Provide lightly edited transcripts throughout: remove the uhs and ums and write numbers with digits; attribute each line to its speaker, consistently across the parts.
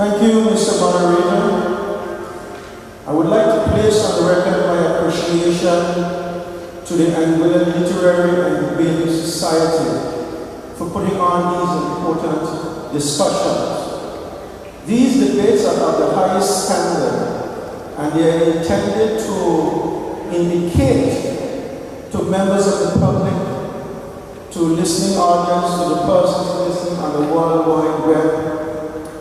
Speaker 1: Thank you, Mr. Moderator. I would like to place on the record my appreciation to the Anguillan Literary and Debating Society for putting on these important discussions. These debates are of the highest standard, and they are intended to indicate to members of the public, to listening audience, to the persons listening on the World Wide Web,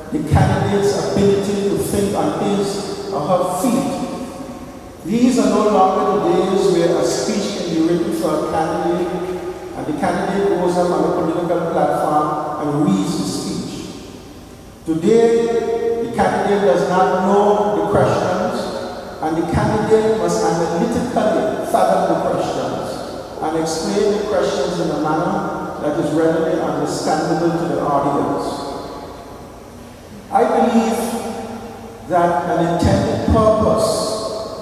Speaker 1: the candidate's ability to think on his or her feet. These are no longer the days where a speech can be written for a candidate and the candidate goes up on a political platform and reads the speech. Today, the candidate does not know the questions and the candidate must analytically fathom the questions and explain the questions in a manner that is readily understandable to the audience. I believe that an intended purpose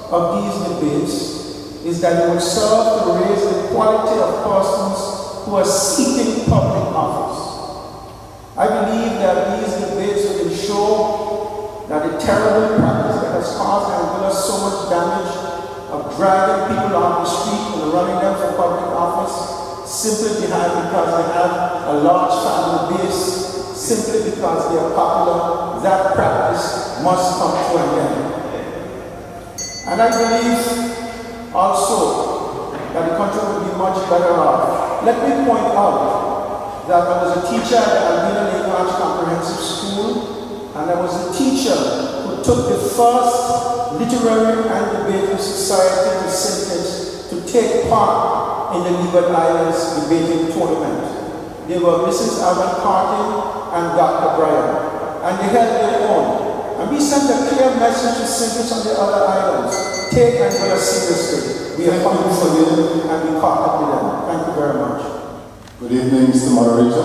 Speaker 1: of these debates is that it would serve to raise the quality of persons who are seeking public office. I believe that these debates will ensure that the terrible practice that has caused Anguilla so much damage of dragging people off the street and running them for public office simply because they have a large family base, simply because they are popular, that practice must come to an end. And I believe also that the country would be much better off. Let me point out that I was a teacher at the Alvina Lake Ranch Comprehensive School, and I was a teacher who took the first Literary and Debating Society to Syntax to take part in the Leeward Islands debating tournament. They were Mrs. Alvin Carty and Dr. Bryan, and they held their own. And we sent a clear message to Syntax on the other islands. Take Anguilla seriously. We are coming for you, and we caught up with them. Thank you very much.
Speaker 2: Good evening, Mr. Moderator.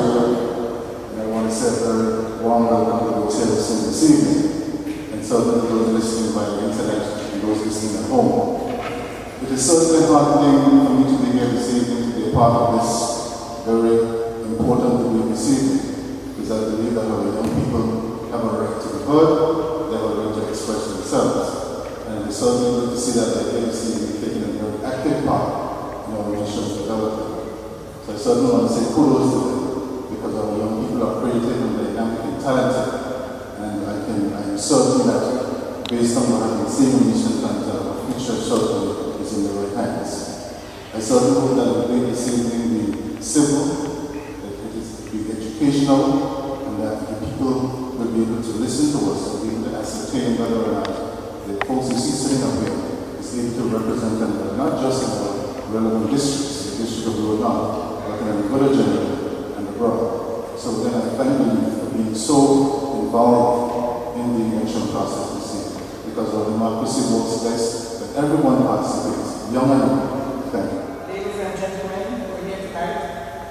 Speaker 2: And I want to say a very warm welcome to those here listening this evening, and certainly those listening by the internet and those listening at home. It is certainly heartening for me to be here this evening to be a part of this very important debate this evening, because I believe that our young people have a right to be heard, they have a right to express themselves, and it's certainly good to see that they are taking a very active part in our nation's development. So I certainly want to say kudos to them, because our young people are creative and dynamic and talented, and I am certain that based on what I've been seeing in recent times, that our future certainly is in the right hands. I certainly hope that the debate this evening be civil, educational, and that the people will be able to listen to us and be able to ascertain whether or not the folks who see sitting up here is able to represent them, not just in our relevant districts, the district of Loudoun, but in the village and abroad. So then I thank you for being so involved in the election process this evening, because our democracy works best when everyone participates, young and old. Thank you.
Speaker 3: Ladies and gentlemen who are here tonight,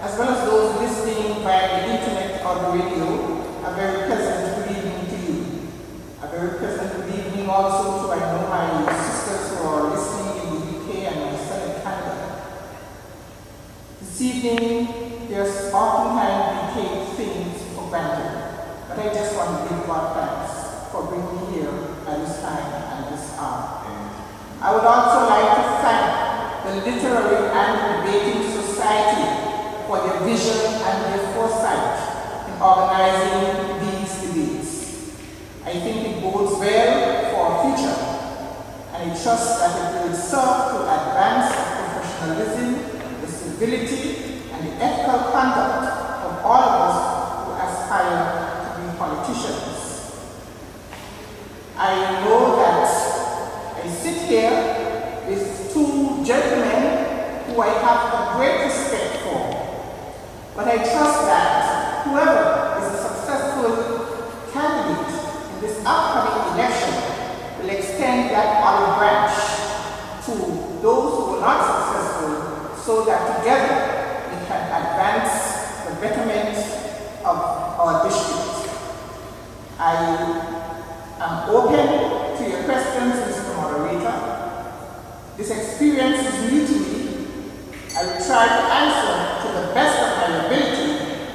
Speaker 3: as well as those listening via the internet or the radio, a very pleasant good evening to you. A very pleasant good evening also to I know my sisters who are listening in the UK and my son in Canada. This evening, there's oftentimes we take things for granted, but I just want to give God thanks for bringing me here at this time and this hour. I would also like to thank the Literary and Debating Society for their vision and their foresight in organizing these debates. I think it bodes well for our future, and I trust that it will serve to advance the professionalism, the civility, and the ethical conduct of all of us who aspire to be politicians. I know that I sit here with two gentlemen who I have a great respect for. But I trust that whoever is a successful candidate in this upcoming election will extend that olive branch to those who are not successful, so that together we can advance the betterment of our district. I am open to your questions, Mr. Moderator. This experience is new to me. I will try to answer to the best of my ability,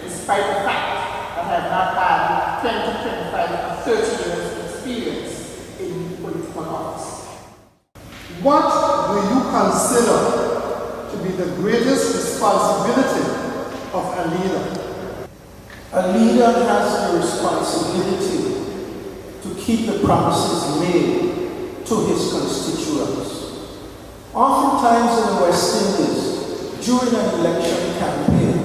Speaker 3: despite the fact that I have not had 20-25 30 years experience in political office.
Speaker 4: What do you consider to be the greatest responsibility of a leader?
Speaker 1: A leader has the responsibility to keep the promises made to his constituents. Oftentimes in the West Indies, during an election campaign,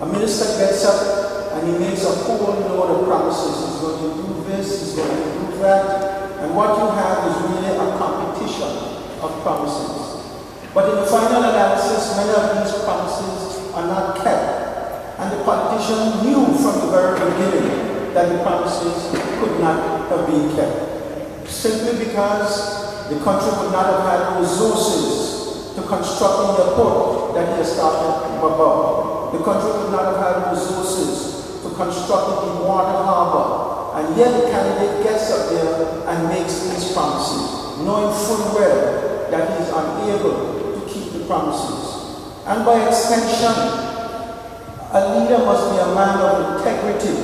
Speaker 1: a minister gets up and he makes a whole load of promises. He's going to do this, he's going to do that, and what you have is really a competition of promises. But in the final analysis, many of these promises are not kept. And the politician knew from the very beginning that the promises could not have been kept. Simply because the country would not have had resources to construct the airport that he has started above. The country would not have had resources to construct the water harbor. And yet the candidate gets up there and makes these promises, knowing full well that he is unable to keep the promises. And by extension, a leader must be a man of integrity,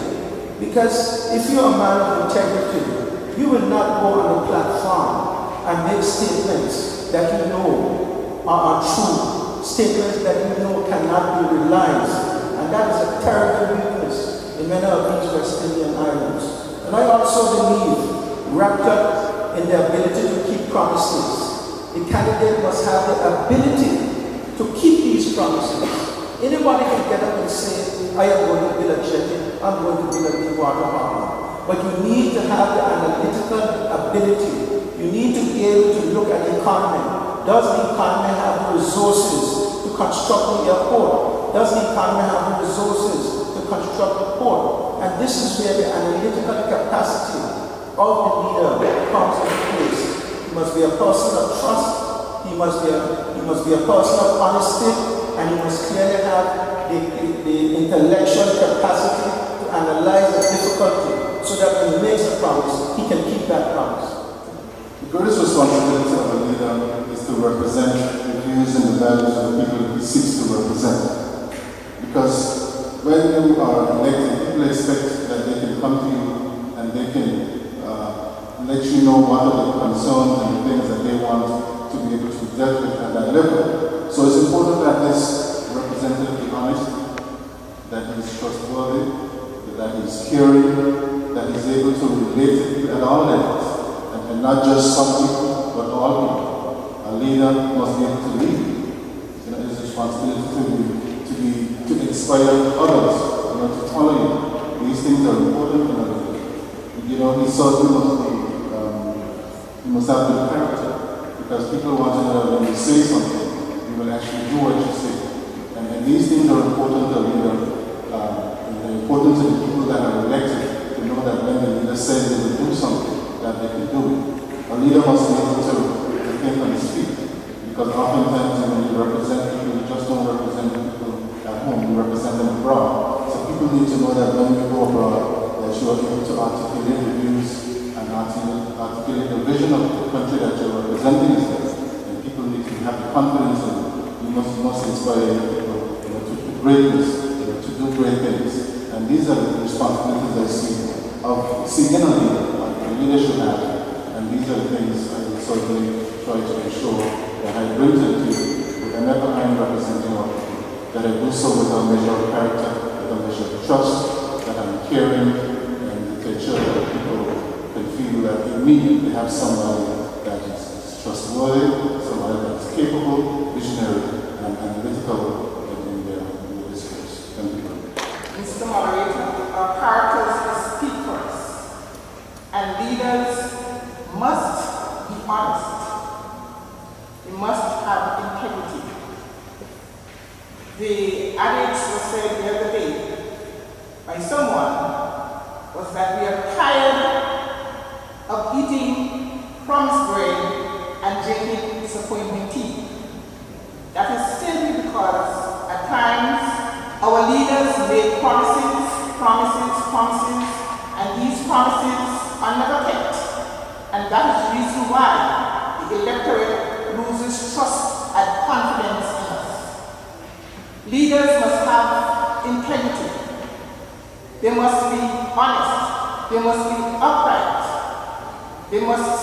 Speaker 1: because if you're a man of integrity, you will not go on the platform and make statements that you know are untrue, statements that you know cannot be realized, and that is a terrible weakness in many of these West Indian islands. And I also believe, wrapped up in the ability to keep promises, the candidate must have the ability to keep these promises. Anybody can get up and say, I am going to build a jetty, I'm going to build a new water harbor. But you need to have the analytical ability. You need to be able to look at the economy. Does the economy have the resources to construct the airport? Does the economy have the resources to construct the port? And this is where the analytical capacity of the leader comes into place. He must be a person of trust. He must be a person of honesty. And he must clearly have the intellectual capacity to analyze the difficulty so that when he makes a promise, he can keep that promise.
Speaker 2: The greatest responsibility of a leader is to represent the views and the values of the people he seeks to represent. Because when you are elected, people expect that they can come to you and they can let you know what are the concerns and the things that they want to be able to deal with at that level. So it's important that this representative be honest, that he is trustworthy, that he is caring, that he is able to relate to people at all levels, and not just some people, but all people. A leader must be able to lead. You know, it's a responsibility to inspire others, you know, to follow you. These things are important. You know, he certainly must have good character, because people want to know that when you say something, you will actually do what you say. And these things are important to a leader, and they're important to the people that are elected to know that when the leader says they will do something, that they can do it. A leader must be able to think on his feet, because oftentimes when you represent people, you just don't represent people at home, you represent them abroad. So people need to know that when you go abroad, that you are able to articulate the views and articulate the vision of the country that you're representing is there. And people need to have the confidence in it. You must inspire people, you know, to greatness, you know, to do great things. And these are the responsibilities I see in a leader, like a leader should have. And these are the things I will certainly try to ensure that I bring to the table whenever I'm representing our people, that I do so with a measure of character, with a measure of trust, that I'm caring, and to ensure that people can feel that in me they have somebody that is trustworthy, somebody that is capable, visionary, and analytical in their discourse. Thank you.
Speaker 3: Mr. Moderator, our characters speak for us, and leaders must be honest. They must have integrity. The adage was said the other day by someone was that we are tired of eating promised bread and drinking disappointment tea. That is simply because at times our leaders make promises, and these promises are never kept. And that is the reason why the electorate loses trust and confidence in us. Leaders must have integrity. They must be honest. they must be upright. They must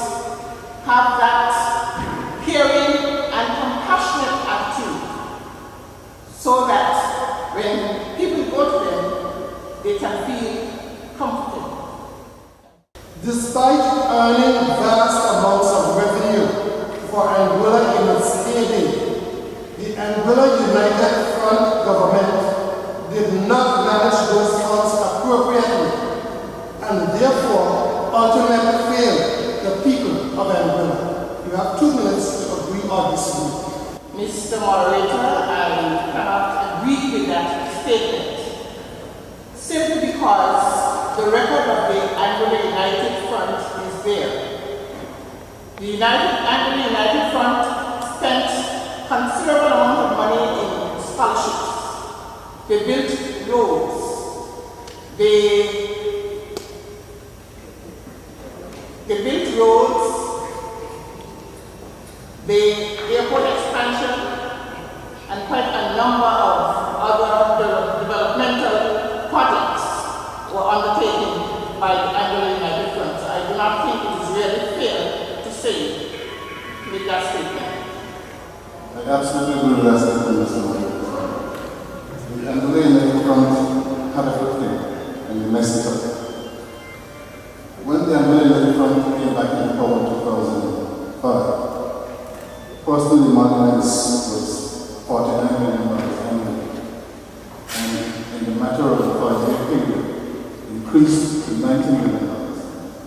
Speaker 3: have that caring and compassionate attitude so that when people go to them, they can feel comforted.
Speaker 4: Despite earning vast amounts of revenue for Anguilla in its heyday, the Anguilla United Front government did not manage those funds appropriately and therefore ultimately failed the people of Anguilla. You have 2 minutes to agree or disagree.
Speaker 3: Mr. Moderator, I cannot agree with that statement, simply because the record of the Anguilla United Front is there. The Anguilla United Front spent considerable amount of money in scholarships. They built roads. They built roads, the airport expansion, and quite a number of other developmental projects were undertaken by the Anguilla United Front. I do not think it is really fair to say, make that statement.
Speaker 2: I absolutely agree with that statement, Mr. Moderator. The Anguilla United Front had a good thing, and we messed it up. When the Anguilla United Front came back into power in 2005, personal emoluments was $49 million annually, and in the matter of a 5-year period, increased to $19 million.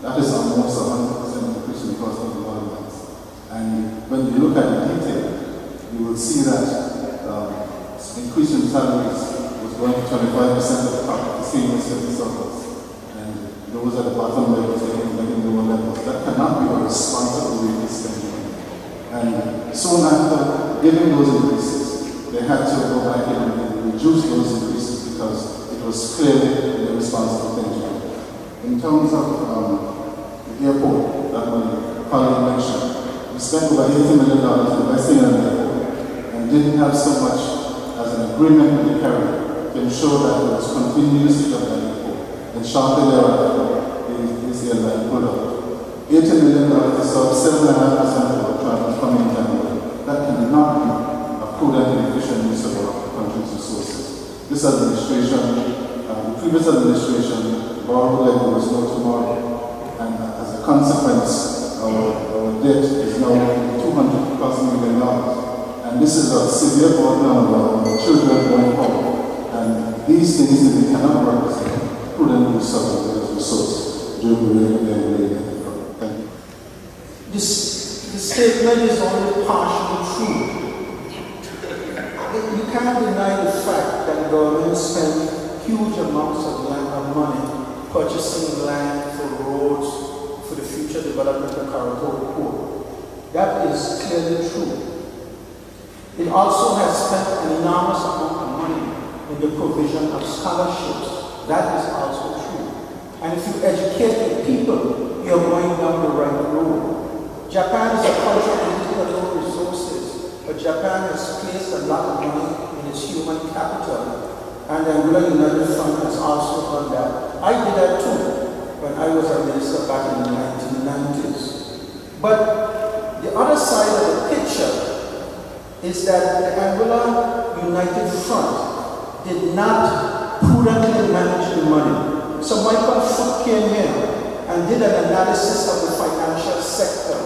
Speaker 2: That is almost 100% increase in personal emoluments. And when you look at the detail, you will see that increase in salaries was going to 25% of the top of the senior civil servants. Those at the bottom levels, getting lower levels. That cannot be a responsible way to spend money. And soon after giving those increases, they had to go back and reduce those increases because it was clearly the responsible thing to do. In terms of the airport that my colleague mentioned, we spent over $80 million investing in the airport and didn't have so much as an agreement with the carrier to ensure that there was continuity of that airport. And shortly thereafter, this airline pulled out. $80 million to solve 7.5% of our travel coming in. That cannot be a prudent and efficient use of our country's resources. This administration, the previous administration, borrowed like there was no tomorrow. And as a consequence, our debt is now $200+ million. And this is a severe burden on our children going forward. And these things that we cannot represent. Prudent use of those resources during the Anguilla. Thank you.
Speaker 1: The statement is only partially true. You cannot deny the fact that the government spent huge amounts of money purchasing land for roads for the future development of Carriacou Port. That is clearly true. It also has spent an enormous amount of money in the provision of scholarships. That is also true. And if you educate the people, you're going down the right road. Japan is a country with little resources, but Japan has placed a lot of money in its human capital. And the Anguilla United Front has also done that. I did that too when I was a minister back in the 1990s. But the other side of the picture is that the Anguilla United Front did not prudently manage the money. So Michael Foot came here and did an analysis of the financial sector.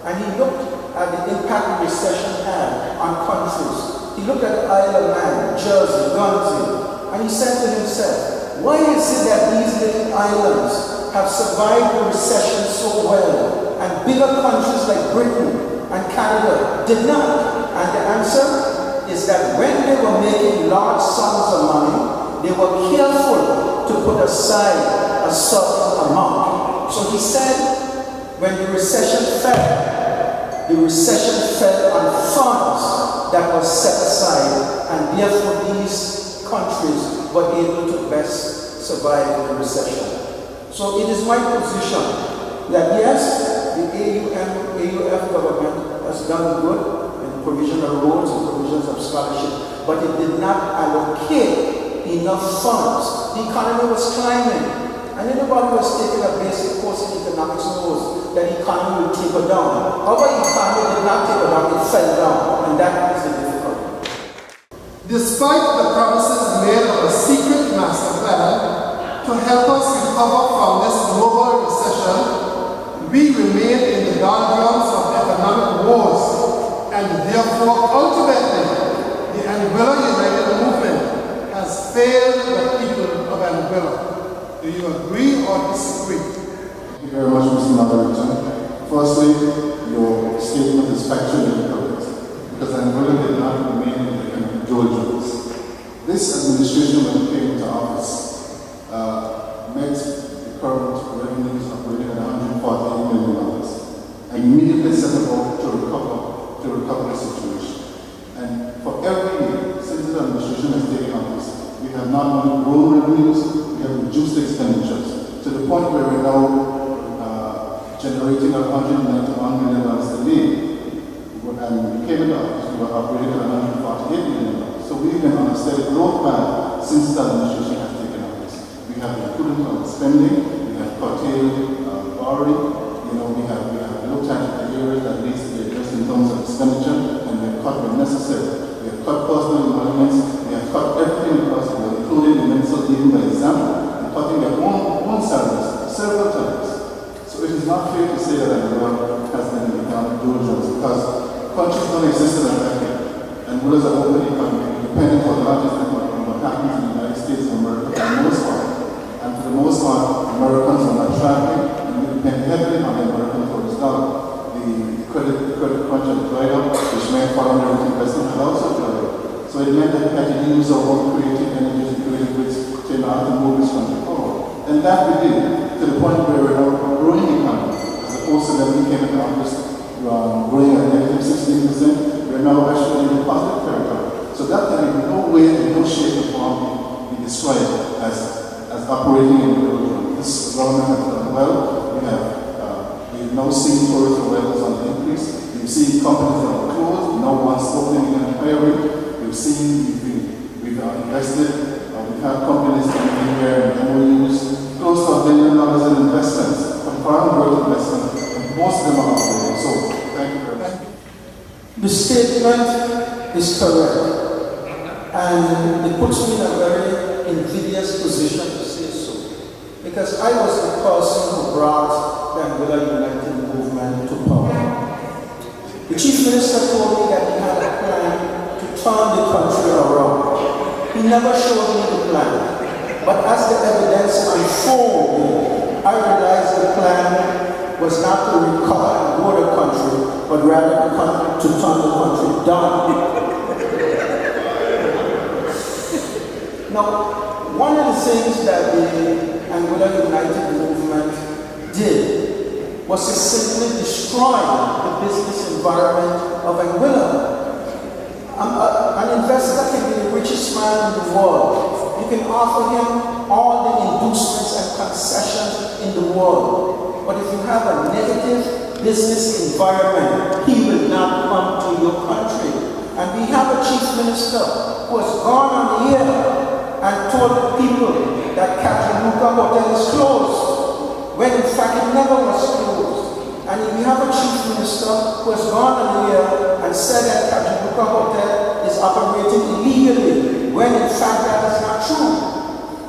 Speaker 1: And he looked at the impact the recession had on countries. He looked at Isle of Man, Jersey, Guernsey, and he said to himself, why is it that these little islands have survived the recession so well, and bigger countries like Britain and Canada did not? And the answer is that when they were making large sums of money, they were careful to put aside a certain amount. So he said, when the recession fell on funds that were set aside, and therefore these countries were able to best survive the recession. So it is my position that yes, the AUF government has done good in provision of roads and provisions of scholarship, but it did not allocate enough funds. The economy was climbing. And anybody who has taken a basic course in economics knows that economy will taper down. Our economy did not taper down, it fell down, and that is the difficulty.
Speaker 4: Despite the promises made of a secret master plan to help us recover from this global recession, we remain in the doldrums of economic wars, and therefore, ultimately, the Anguilla United Movement has failed the people of Anguilla. Do you agree or disagree?
Speaker 2: Thank you very much, Mr. Moderator. Firstly, your statement is factually incorrect, because Anguilla did not remain in the doldrums. This administration, when it came into office, met the current revenues operating at $148 million, and immediately set about to recover the situation. And for every year since the administration has taken office, we have not only grown revenues, we have reduced expenditures to the point where we're now generating $191 million a day. And we came into office, we were operating at $148 million. So we've been on a steady growth path since the administration has taken office. We have been prudent on spending, we have curtailed borrowing, we have looked at the areas that needs to be addressed in terms of expenditure, and we have cut when necessary. We have cut personal emoluments, we have cut everything across the board, including the ministers, even by example, and cutting their own salaries several times. So it is not fair to say that Anguilla has been in the doldrums, because countries don't exist in a vacuum, and rulers are open economy, depending for the largest on what happens in the United States of America for the most part. And for the most part, Americans are not traveling, and we depend heavily on the American tourist dollar. The credit crunch had dried up, which meant foreign direct investment had also dried up. So it meant that we had to use our own creative energies and creative wits to allow to move this country forward. And that we did, to the point where we're now a growing economy, as opposed to when we came into office, growing at negative 16%, we're now actually in the positive territory. So that can in no way, in no shape or form be described as operating in the doldrums. This government has done well. We've now seen tourism levels on the increase. We've seen companies that are closed, now one's opening and hiring. We've invested, we've had companies coming in here and MOUs, close to $1 billion in investments, from foreign direct investment, and most of them are operating. So, thank you very much.
Speaker 1: The statement is correct, and it puts me in a very invidious position to say so, because I was the person who brought the Anguilla United Movement to power. The Chief Minister told me that he had a plan to turn the country around. He never showed me the plan, but as the evidence unfolded, I realized the plan was not to recover and grow the country, but rather to turn the country down. Now, one of the things that the Anguilla United Movement did was to simply destroy the business environment of Anguilla. An investor can be the richest man in the world. You can offer him all the inducements and concessions in the world. But if you have a negative business environment, he will not come to your country. And we have a chief minister who has gone on the air and told the people that Kataluka Hotel is closed, when in fact it never was closed. And we have a chief minister who has gone on the air and said that Kataluka Hotel is operating illegally, when in fact that is not true.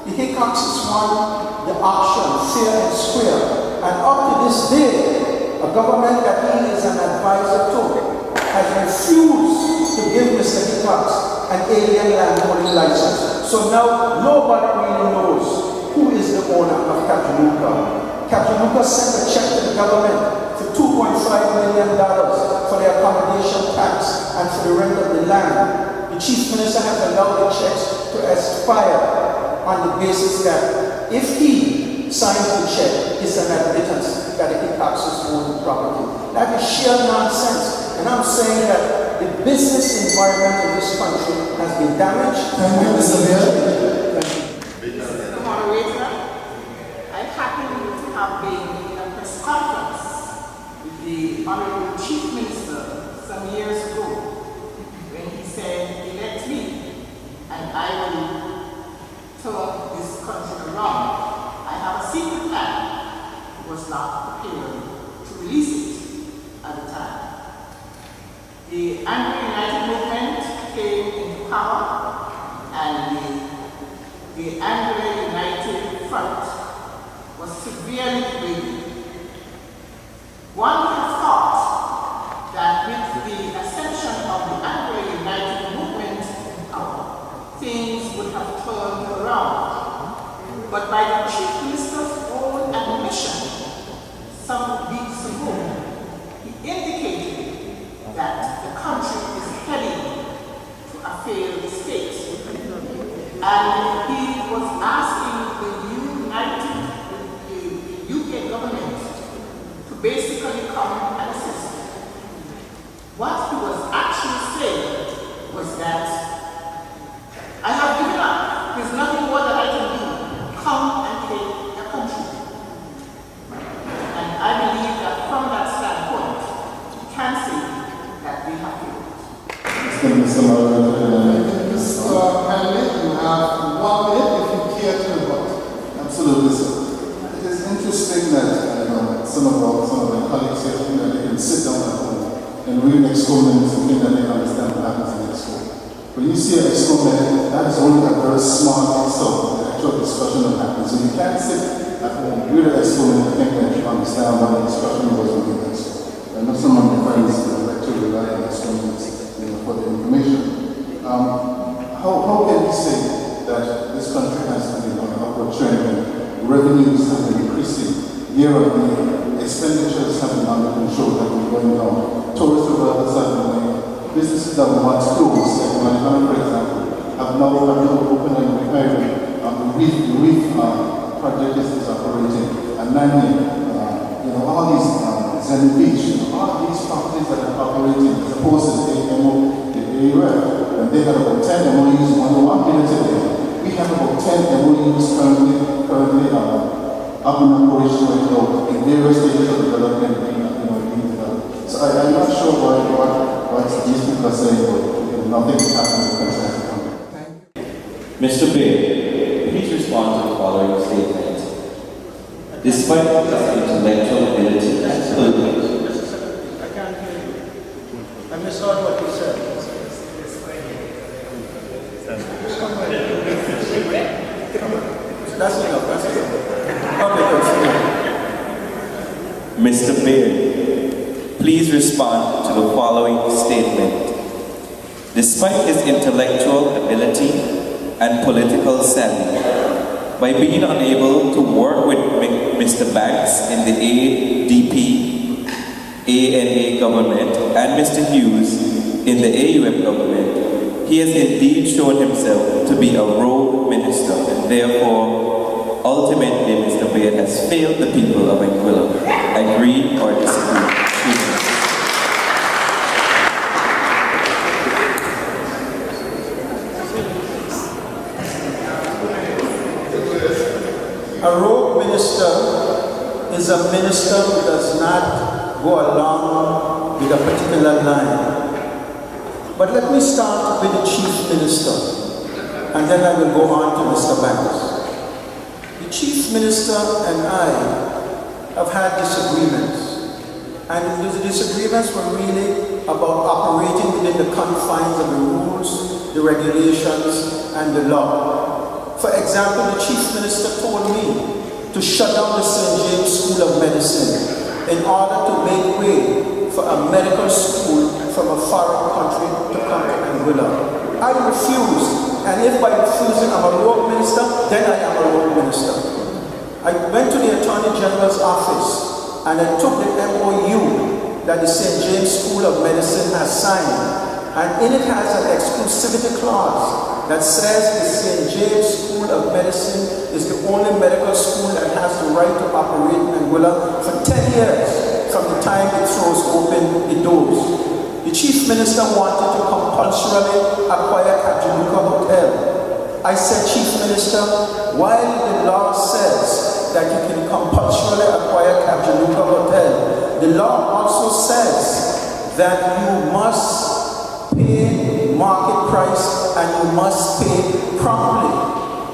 Speaker 1: The Hickox is won the auction fair and square, and up to this day, a government that he is an advisor to has refused to give Mr. Hickox an alien landholding license. So now nobody really knows who is the owner of Kataluka. Kataluka sent a check to the government for $2.5 million for the accommodation tax and for the rent of the land. The chief minister has allowed the checks to expire on the basis that if he signs the check, it's an admittance that the Hickox own property. That is sheer nonsense. And I'm saying that the business environment in this country has been damaged.
Speaker 4: Thank you, Mr. Mayor.
Speaker 3: Mr. Moderator, I happen to have been in a press conference with the Honorable Chief Minister some years ago when he said, elect me and I will turn this country around. I have a secret was not prepared to release it at the time. The Anglo United movement came into power, and the Anglo United Front was severely degraded. One would have thought that with the ascension of the Anglo United movement in power, things would have turned around. But by the Chief Minister's own admission some weeks ago, he indicated that the country is heading to a failed state. And he was asking the UK government to basically come and assist. What he was actually saying was that I have given up. There's nothing more that I can do. Come and take the country. And I believe that from that standpoint, we can say that we have failed.
Speaker 2: Mr. Margaret,
Speaker 4: Mr. Henley, you have 1 minute if you care to rebut.
Speaker 2: absolutely, sir. It is interesting that some of my colleagues here think that they can sit down at home and read exponents and think that they understand what happens in exponent. When you see an exponent, that is only a very smart sum, the actual discussion that happens. So you can't sit at home, read an exponent and think that you understand what the discussion was with the exponent. I know some of my friends like to rely on exponents for the information. How can we say that this country has been on an upward trend and revenues have been increasing year on year, expenditures have been under control, have been going down, tourist developers have been going up, businesses that were once closed, like Manhattan, for example, have now opened and repairing. The reef project is operating, and Nanya, all these Zen Beach, all these properties that are operating, as opposed to the AUF, and they had about 10 MOUs on 1 minute today. We have about 10 MOUs currently up in operation right now in various stages of development being developed. So I'm not sure what these people are saying, but nothing is happening in the country.
Speaker 5: Mr. Baird, please respond to the following statement. Despite his intellectual ability and political,
Speaker 1: I can't hear you. I misheard what you said. That's enough. Okay,
Speaker 5: Mr. Baird, please respond to the following statement. Despite his intellectual ability and political savvy, by being unable to work with Mr. Banks in the ADP, ANA government and Mr. Hughes in the AUF government, he has indeed shown himself to be a rogue minister, and therefore, ultimately, Mr. Baird has failed the people of Anguilla. Agree or disagree?
Speaker 1: A rogue minister is a minister who does not go along with a particular line. But let me start with the chief minister, and then I will go on to Mr. Banks. The chief minister and I have had disagreements, and those disagreements were really about operating within the confines of the rules, the regulations, and the law. For example, the chief minister told me to shut down the St. James School of Medicine in order to make way for a medical school from a foreign country to come to Anguilla. I refused, and if by refusing I'm a rogue minister, then I am a rogue minister. I went to the Attorney General's office and I took the MOU that the St. James School of Medicine has signed, and in it has an exclusivity clause that says the St. James School of Medicine is the only medical school that has the right to operate in Anguilla for 10 years from the time it throws open the doors. The chief minister wanted to compulsorily acquire Capjaluca Hotel. I said, Chief Minister, while the law says that you can compulsorily acquire Capjaluca Hotel, the law also says that you must pay market price and you must pay promptly.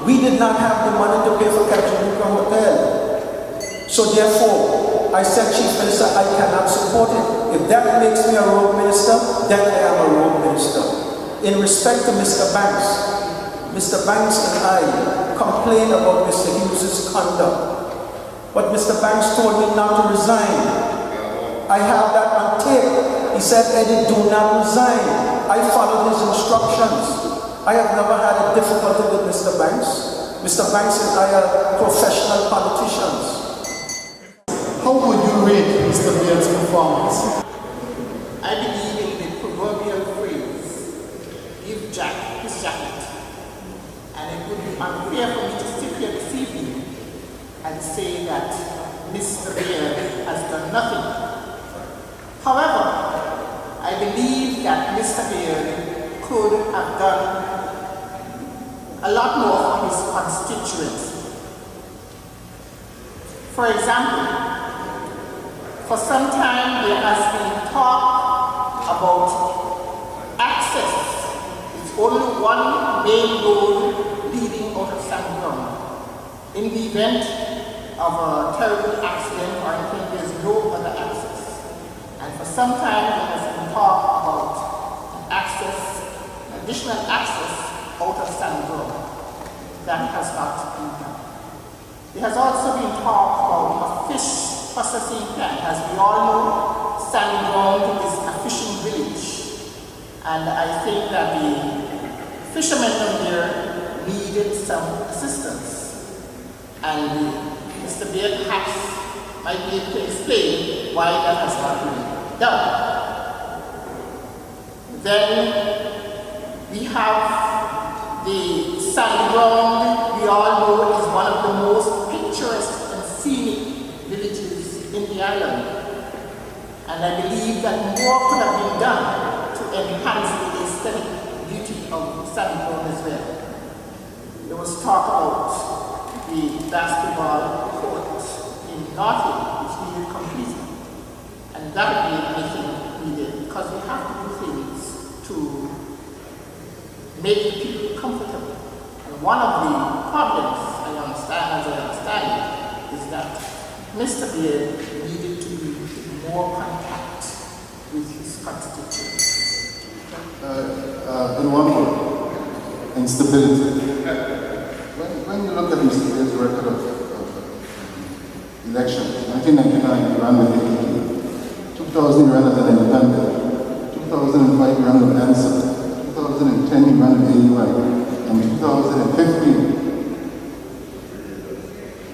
Speaker 1: We did not have the money to pay for Capjaluca Hotel. So therefore, I said, Chief Minister, I cannot support it. If that makes me a road minister, then I am a road minister. In respect to Mr. Banks and I complained about Mr. Hughes' conduct. But Mr. Banks told me not to resign. I have that on tape. He said, Eddie, do not resign. I followed his instructions. I have never had a difficulty with Mr. Banks. Mr. Banks and I are professional politicians.
Speaker 4: How would you rate Mr. Beard's performance?
Speaker 3: I believe in the proverbial phrase, give Jack his jacket. And it would be unfair for me to sit here this evening and say that Mr. Beard has done nothing. However, I believe that Mr. Beard could have done a lot more for his constituents. For example, for some time there has been talk about access. It's only one main road leading out of Sandground. In the event of a terrible accident or anything, there's no other access. And for some time there has been talk about additional access out of Sandground. That has not been done. There has also been talk about a fish processing plant. As we all know, Sandground is a fishing village. And I think that the fishermen down there needed some assistance. And Mr. Beard perhaps might be able to explain why that has not been done. Then we have the Sandground, we all know, is one of the most picturesque and scenic villages in the island. And I believe that more could have been done to enhance the aesthetic beauty of Sandground as well. There was talk about the basketball court in Northwood, which needed completion. And that would be anything needed, because we have to do things to make the people comfortable. And one of the problems, as I understand it, is that Mr. Beard needed to be in more contact with his constituents.
Speaker 2: In one word, instability. When you look at Mr. Beard's record of election, 1999 he ran with ADP, 2000 he ran as an independent, 2005 he ran with ANSA, 2010 he ran with AUI, and 2015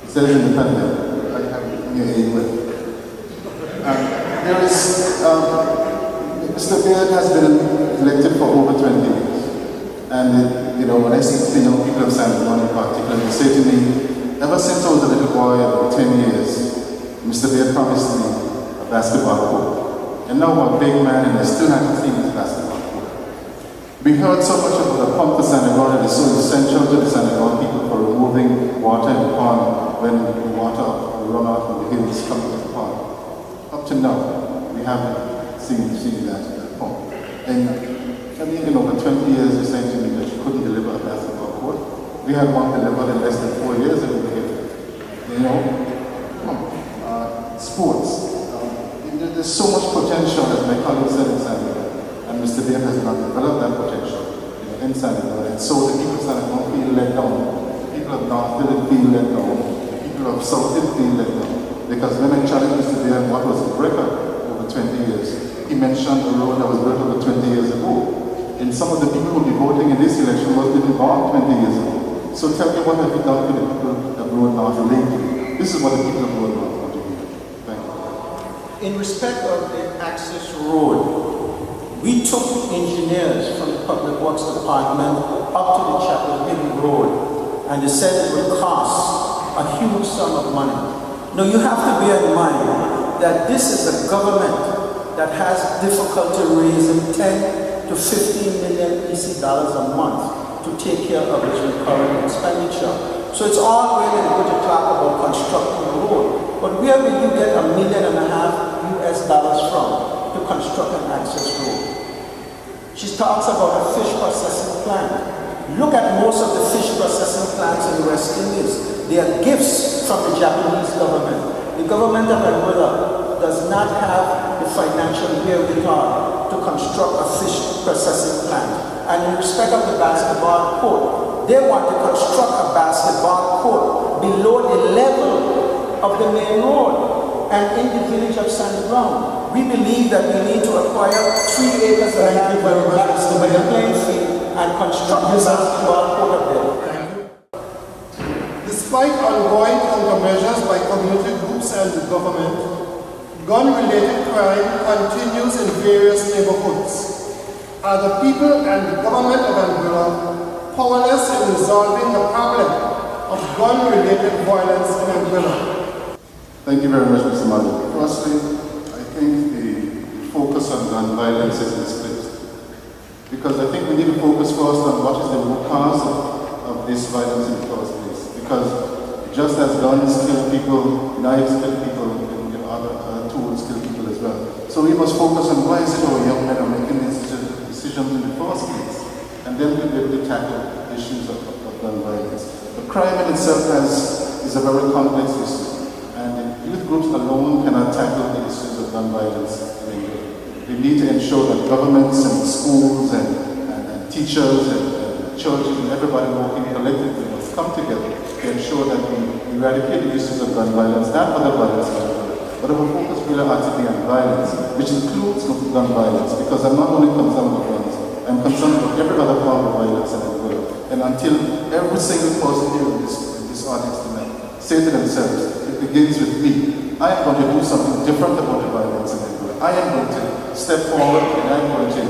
Speaker 2: he says independent. I have near AUI. There is, Mr. Beard has been elected for over 20 years. And when I speak to young people of Sandground in particular, they say to me, ever since I was a little boy, about 10 years, Mr. Beard promised me a basketball court. And now I'm a big man and I still haven't seen this basketball court. We heard so much about the pump for Sandground, and it's so essential to the Sandground people for removing water in the pond when the water runoff from the hills comes to the pond. Up to now, we haven't seen that pump. And I mean, over 20 years, you're saying to me that you couldn't deliver a basketball court. We had one delivered in less than 4 years ago. Sports. There's so much potential, as my colleague said in Sandground, and Mr. Beard has not developed that potential in Sandground. And so the people of Sandground feel let down. People of Northfield feel let down. People of Southfield feel let down. Because when I challenged Mr. Beard what was the record over 20 years, he mentioned a road that was built over 20 years ago. And some of the people who will be voting in this election wasn't even born 20 years ago. So tell me, what have you done for the people of Road North lately? This is what the people of Road North want to hear. Thank you.
Speaker 1: In respect of the access road, we took engineers from the Public Works Department up to the Chapel Hill Road, and they said it would cost a huge sum of money. Now you have to bear in mind that this is a government that has difficulty raising 10 to 15 million EC dollars a month to take care of its recurring expenditure. So it's all well and good to talk about constructing a road, but where will you get $1.5 million US from to construct an access road? She talks about a fish processing plant. Look at most of the fish processing plants in the West Indies. They are gifts from the Japanese government. the government of Anguilla does not have the financial wherewithal to construct a fish processing plant. And in respect of the basketball court, they want to construct a basketball court below the level of the main road and in the village of Sandy Ground. We believe that we need to acquire 3 acres of land by the playing field and construct this basketball court up there.
Speaker 4: Despite ongoing countermeasures by community groups and the government, gun-related crime continues in various neighborhoods. Are the people and the government of Anguilla powerless in resolving the problem of gun-related violence in Anguilla?
Speaker 2: Thank you very much, Mr. Madu. Firstly, I think the focus on gun violence is misplaced. Because I think we need to focus first on what is the root cause of this violence in the first place. Because just as guns kill people, knives kill people, and other tools kill people as well. So we must focus on why is it our young men are making these decisions in the first place. And then we'll be able to tackle issues of gun violence. But crime in itself is a very complex issue. And youth groups alone cannot tackle the issues of gun violence in India. We need to ensure that governments and schools and teachers and churches and everybody working collectively must come together to ensure that we eradicate the issues of gun violence, not other violence, but our focus really ought to be on violence, which includes gun violence, because I'm not only concerned with guns, I'm concerned with every other form of violence in the world. And until every single person here in this audience tonight say to themselves, it begins with me, I am going to do something different about the violence in the world. I am going to step forward and I am going to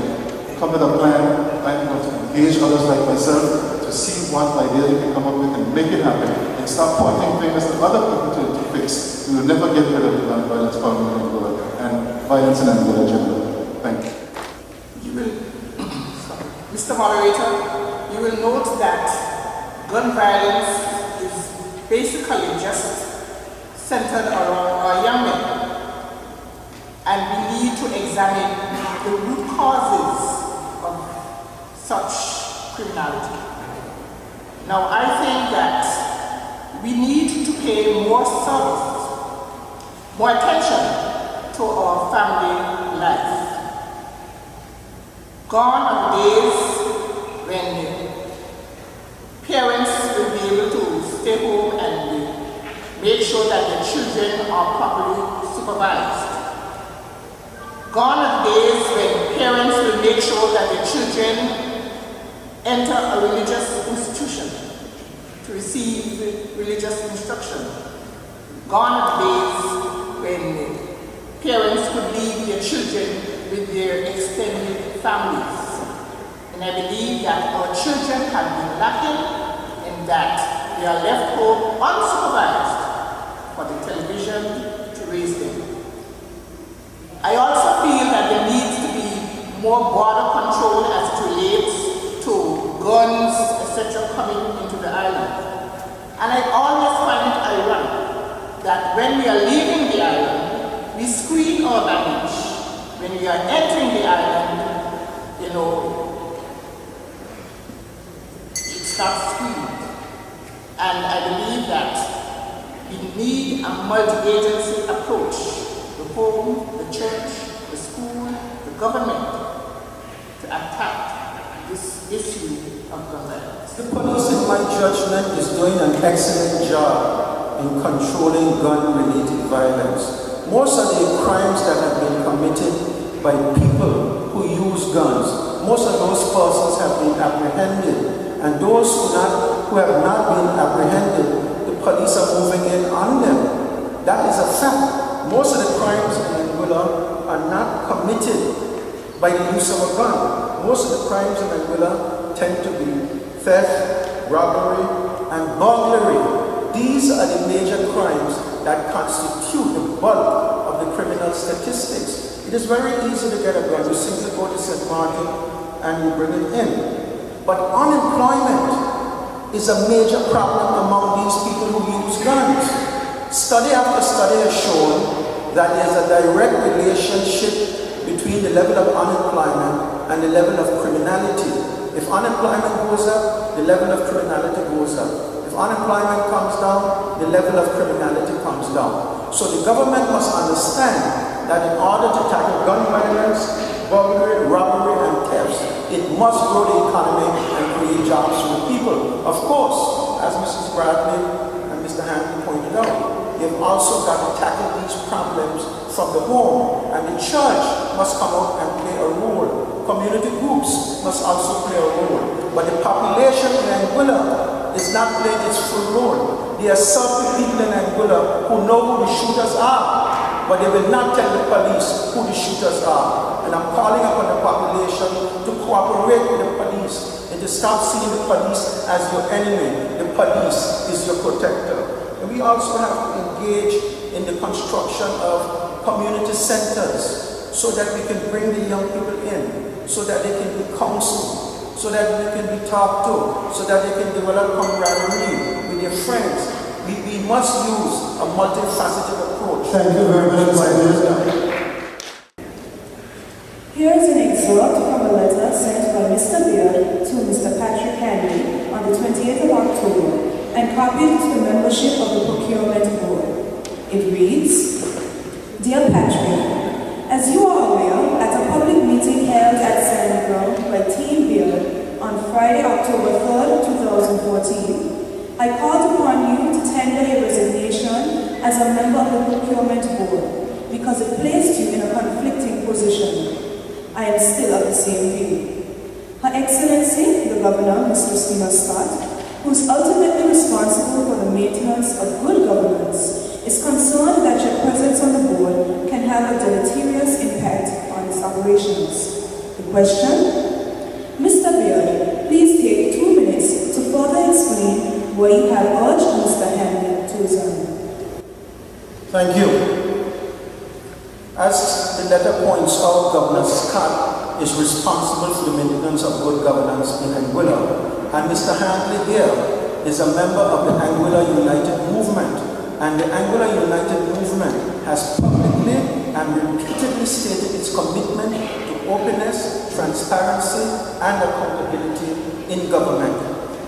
Speaker 2: come with a plan. I am going to engage others like myself to see what ideas we can come up with and make it happen. And stop pointing fingers to other people to fix. We will never get rid of the gun violence problem in Anguilla and violence in Anguilla generally. Thank you.
Speaker 3: You will, Mr. Moderator, you will note that gun violence is basically just centered around our young men. And we need to examine the root causes of such criminality. Now, I think that we need to pay more service, more attention to our family life. Gone are the days when parents will be able to stay home and make sure that their children are properly supervised. Gone are the days when parents will make sure that their children enter a religious institution to receive religious instruction. Gone are the days when parents could leave their children with their extended families. And I believe that our children have been lacking in that they are left home unsupervised for the television to raise them. I also feel that there needs to be more border control as it relates to guns, etc. coming into the island. And I always find it ironic that when we are leaving the island, we screen our baggage. When we are entering the island, it starts screening. And I believe that we need a multi-agency approach. The home, the church, the school, the government to attack this issue of gun violence.
Speaker 1: The police, in my judgment, is doing an excellent job in controlling gun-related violence. Most of the crimes that have been committed by people who use guns, most of those persons have been apprehended. And those who have not been apprehended, the police are moving in on them. That is a fact. Most of the crimes in Anguilla are not committed by the use of a gun. Most of the crimes in Anguilla tend to be theft, robbery, and burglary. These are the major crimes that constitute the bulk of the criminal statistics. It is very easy to get a gun. You simply go to St. Martin and you bring it in. But unemployment is a major problem among these people who use guns. Study after study has shown that there's a direct relationship between the level of unemployment and the level of criminality. If unemployment goes up, the level of criminality goes up. If unemployment comes down, the level of criminality comes down. So the government must understand that in order to tackle gun violence, burglary, robbery, and thefts, it must grow the economy and create jobs for the people. Of course, as Mrs. Bradley and Mr. Hanley pointed out, they've also got to tackle these problems from the home, and the church must come out and play a role. Community groups must also play a role. But the population in Anguilla is not playing its full role. There are some people in Anguilla who know who the shooters are, but they will not tell the police who the shooters are. And I'm calling upon the population to cooperate with the police and to stop seeing the police as your enemy. The police is your protector. And we also have to engage in the construction of community centers so that we can bring the young people in, so that they can be counseled, so that they can be talked to, so that they can develop camaraderie with their friends. We must use a multifaceted approach.
Speaker 4: Thank you very much, my dear.
Speaker 6: Here is an excerpt from a letter sent by Mr. Beard to Mr. Patrick Henry on the 28th of October and copied to the membership of the Procurement Board. It reads, Dear Patrick, as you are aware, at a public meeting held at Senegal by Team Beard on Friday, October 3rd, 2014, I called upon you to tender a resignation as a member of the Procurement Board because it placed you in a conflicting position. I am still of the same view. Her Excellency, the Governor, Mr. Stephen Scott, who is ultimately responsible for the maintenance of good governance, is concerned that your presence on the board can have a deleterious impact on its operations. The question? Mr. Beard, please take 2 minutes to further explain why you have urged Mr. Henry to resign.
Speaker 1: Thank you. As the letter points out, Governor Scott is responsible for the maintenance of good governance in Anguilla, and Mr. Handley here is a member of the Anguilla United Movement, and the Anguilla United Movement has publicly and repeatedly stated its commitment to openness, transparency, and accountability in government.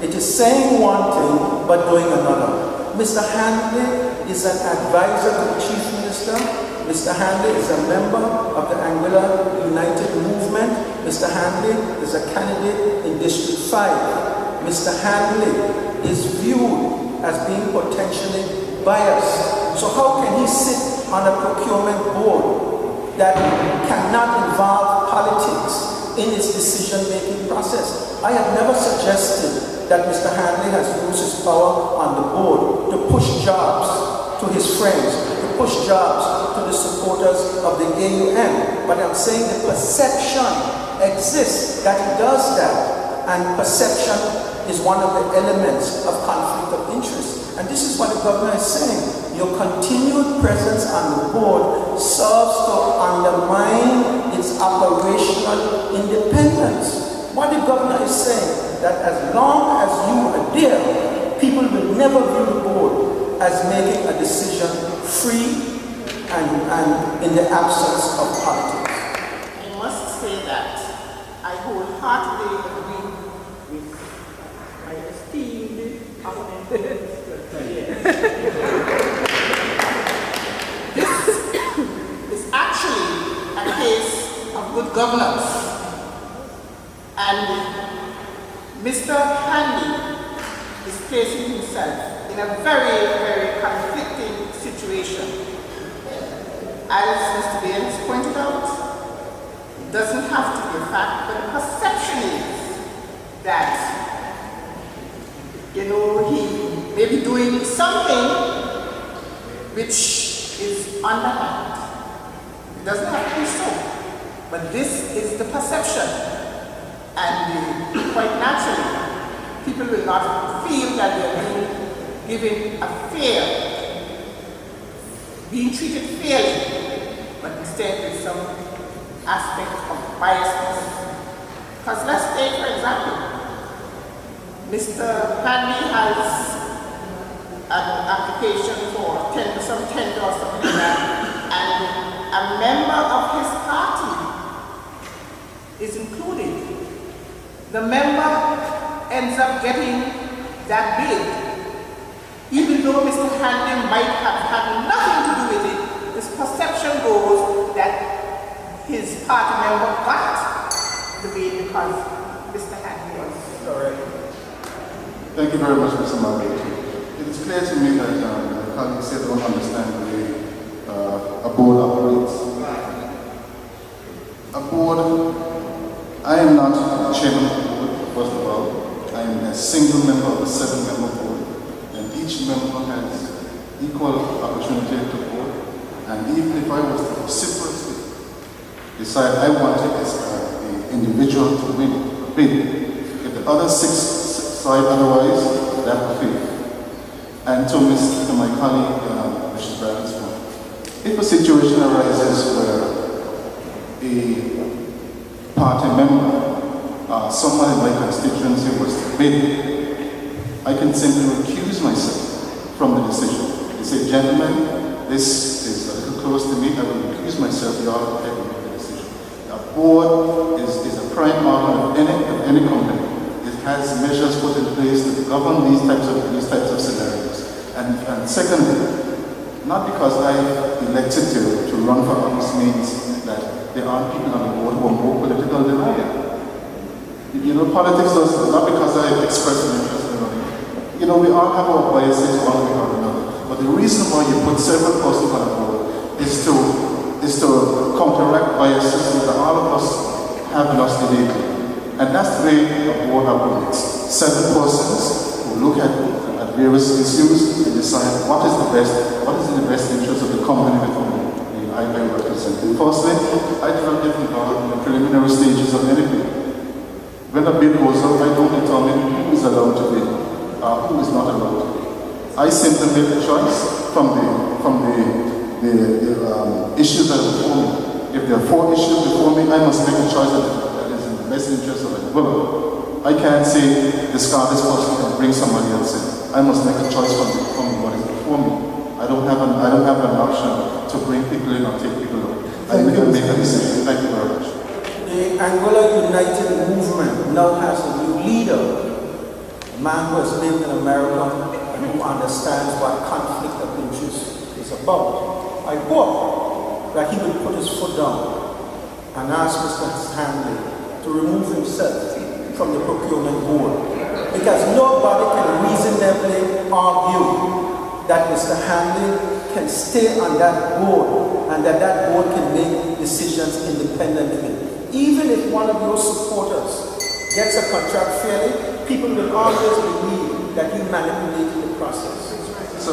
Speaker 1: It is saying one thing but doing another. Mr. Handley is an advisor to the Chief Minister. Mr. Handley is a member of the Anguilla United Movement. Mr. Handley is a candidate in District 5. Mr. Handley is viewed as being potentially biased. So how can he sit on a procurement board that cannot involve politics in its decision-making process? I have never suggested that Mr. Handley has used his power on the board to push jobs to his friends, to push jobs to the supporters of the AUM. But I'm saying the perception exists that he does that. And perception is one of the elements of conflict of interest. And this is what the governor is saying. Your continued presence on the board serves to undermine its operational independence. What the governor is saying, that as long as you are there, people will never view the board as making a decision free and in the absence of politics.
Speaker 3: I must say that I wholeheartedly agree with my esteemed opponent. This is actually a case of good governance. And Mr. Hanley is placing himself in a very, very conflicting situation. As Mr. Beard has pointed out, it doesn't have to be a fact, but the perception is that, he may be doing something which is underhand. It doesn't have to be so, but this is the perception. And quite naturally, people will not feel that they are being given a being treated fairly, but instead with some aspect of biasness. Because let's take, for example, Mr. Hanley has an application for some tender or something like that, and a member of his party is included. The member ends up getting that bid, even though Mr. Hanley might have had nothing to do with goes that his party member got the way because Mr. Hanley was already.
Speaker 2: Thank you very much, Mr. Moderator. It is clear to me that my colleagues here don't understand the way a board operates. A board, I am not the chairman of the board, first of all. I am a single member of a 7-member board, and each member has equal opportunity to vote. And even if I was to vociferously decide I wanted the individual to win, if the other 6 decide otherwise, that would fail. And to my colleague, Mr. Brown's point, if a situation arises where a party member, someone in my constituency was to bid, I can simply recuse myself from the decision. I say, gentlemen, this is a little close to me, I will recuse myself, you all have to make the decision. A board is a prime organ of any company. It has measures put in place to govern these types of scenarios. And secondly, not because I elected to run for office means that there aren't people on the board who are more political than I am. You know, politics does not because I express an interest in running. You know, we all have our biases one way or another. But the reason why you put several persons on the board is to counteract biases that all of us have lost innately. And that's the way a board operates. 7 persons who look at various issues and decide what is in the best interest of the company with whom I represent. And firstly, I do not get involved in the preliminary stages of anything. When a bid goes out, I don't determine who is allowed to bid, who is not allowed to bid. I simply make a choice from the issues that are before me. If there are 4 issues before me, I must make a choice that is in the best interest of the well. I can't say discard this person and bring somebody else in. I must make a choice from what is before me. I don't have an option to bring people in or take people out. I make a decision. Thank you very much.
Speaker 1: The Angola United Movement now has a new leader, a man who has lived in America and who understands what conflict of interest is about. I hope that he will put his foot down and ask Mr. Hanley to remove himself from the procurement board. Because nobody can reasonably argue that Mr. Hanley can stay on that board and that board can make decisions independently. Even if one of your supporters gets a contract fairly, people will always believe that you manipulated the process.
Speaker 2: So,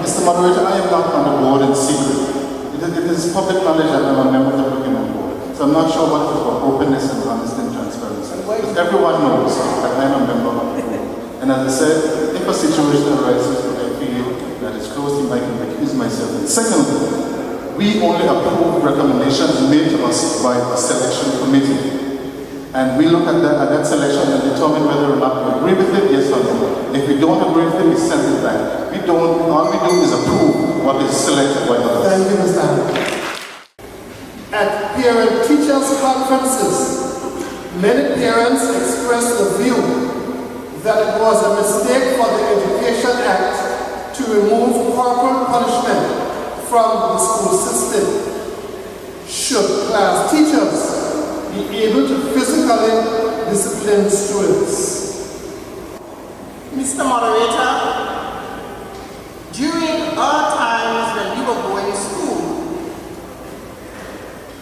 Speaker 2: Mr. Moderator, I am not on the board in secret. It is public knowledge that I'm a member of the procurement board. So I'm not sure what it is about openness and honesty and transparency. Because everyone knows that I am a member of the board. And as I said, if a situation arises where I feel that is close to me, I can recuse myself. And secondly, we only approve recommendations made to us by a selection committee. And we look at that selection and determine whether or not we agree with it, yes or no. If we don't agree with it, we send it back. All we do is approve what is selected by others.
Speaker 4: Thank you, Mr. Hanley. At parent-teachers conferences, many parents expressed the view that it was a mistake for the Education Act to remove corporal punishment from the school system. Should class teachers be able to physically discipline students?
Speaker 3: Mr. Moderator, during our times when we were going to school,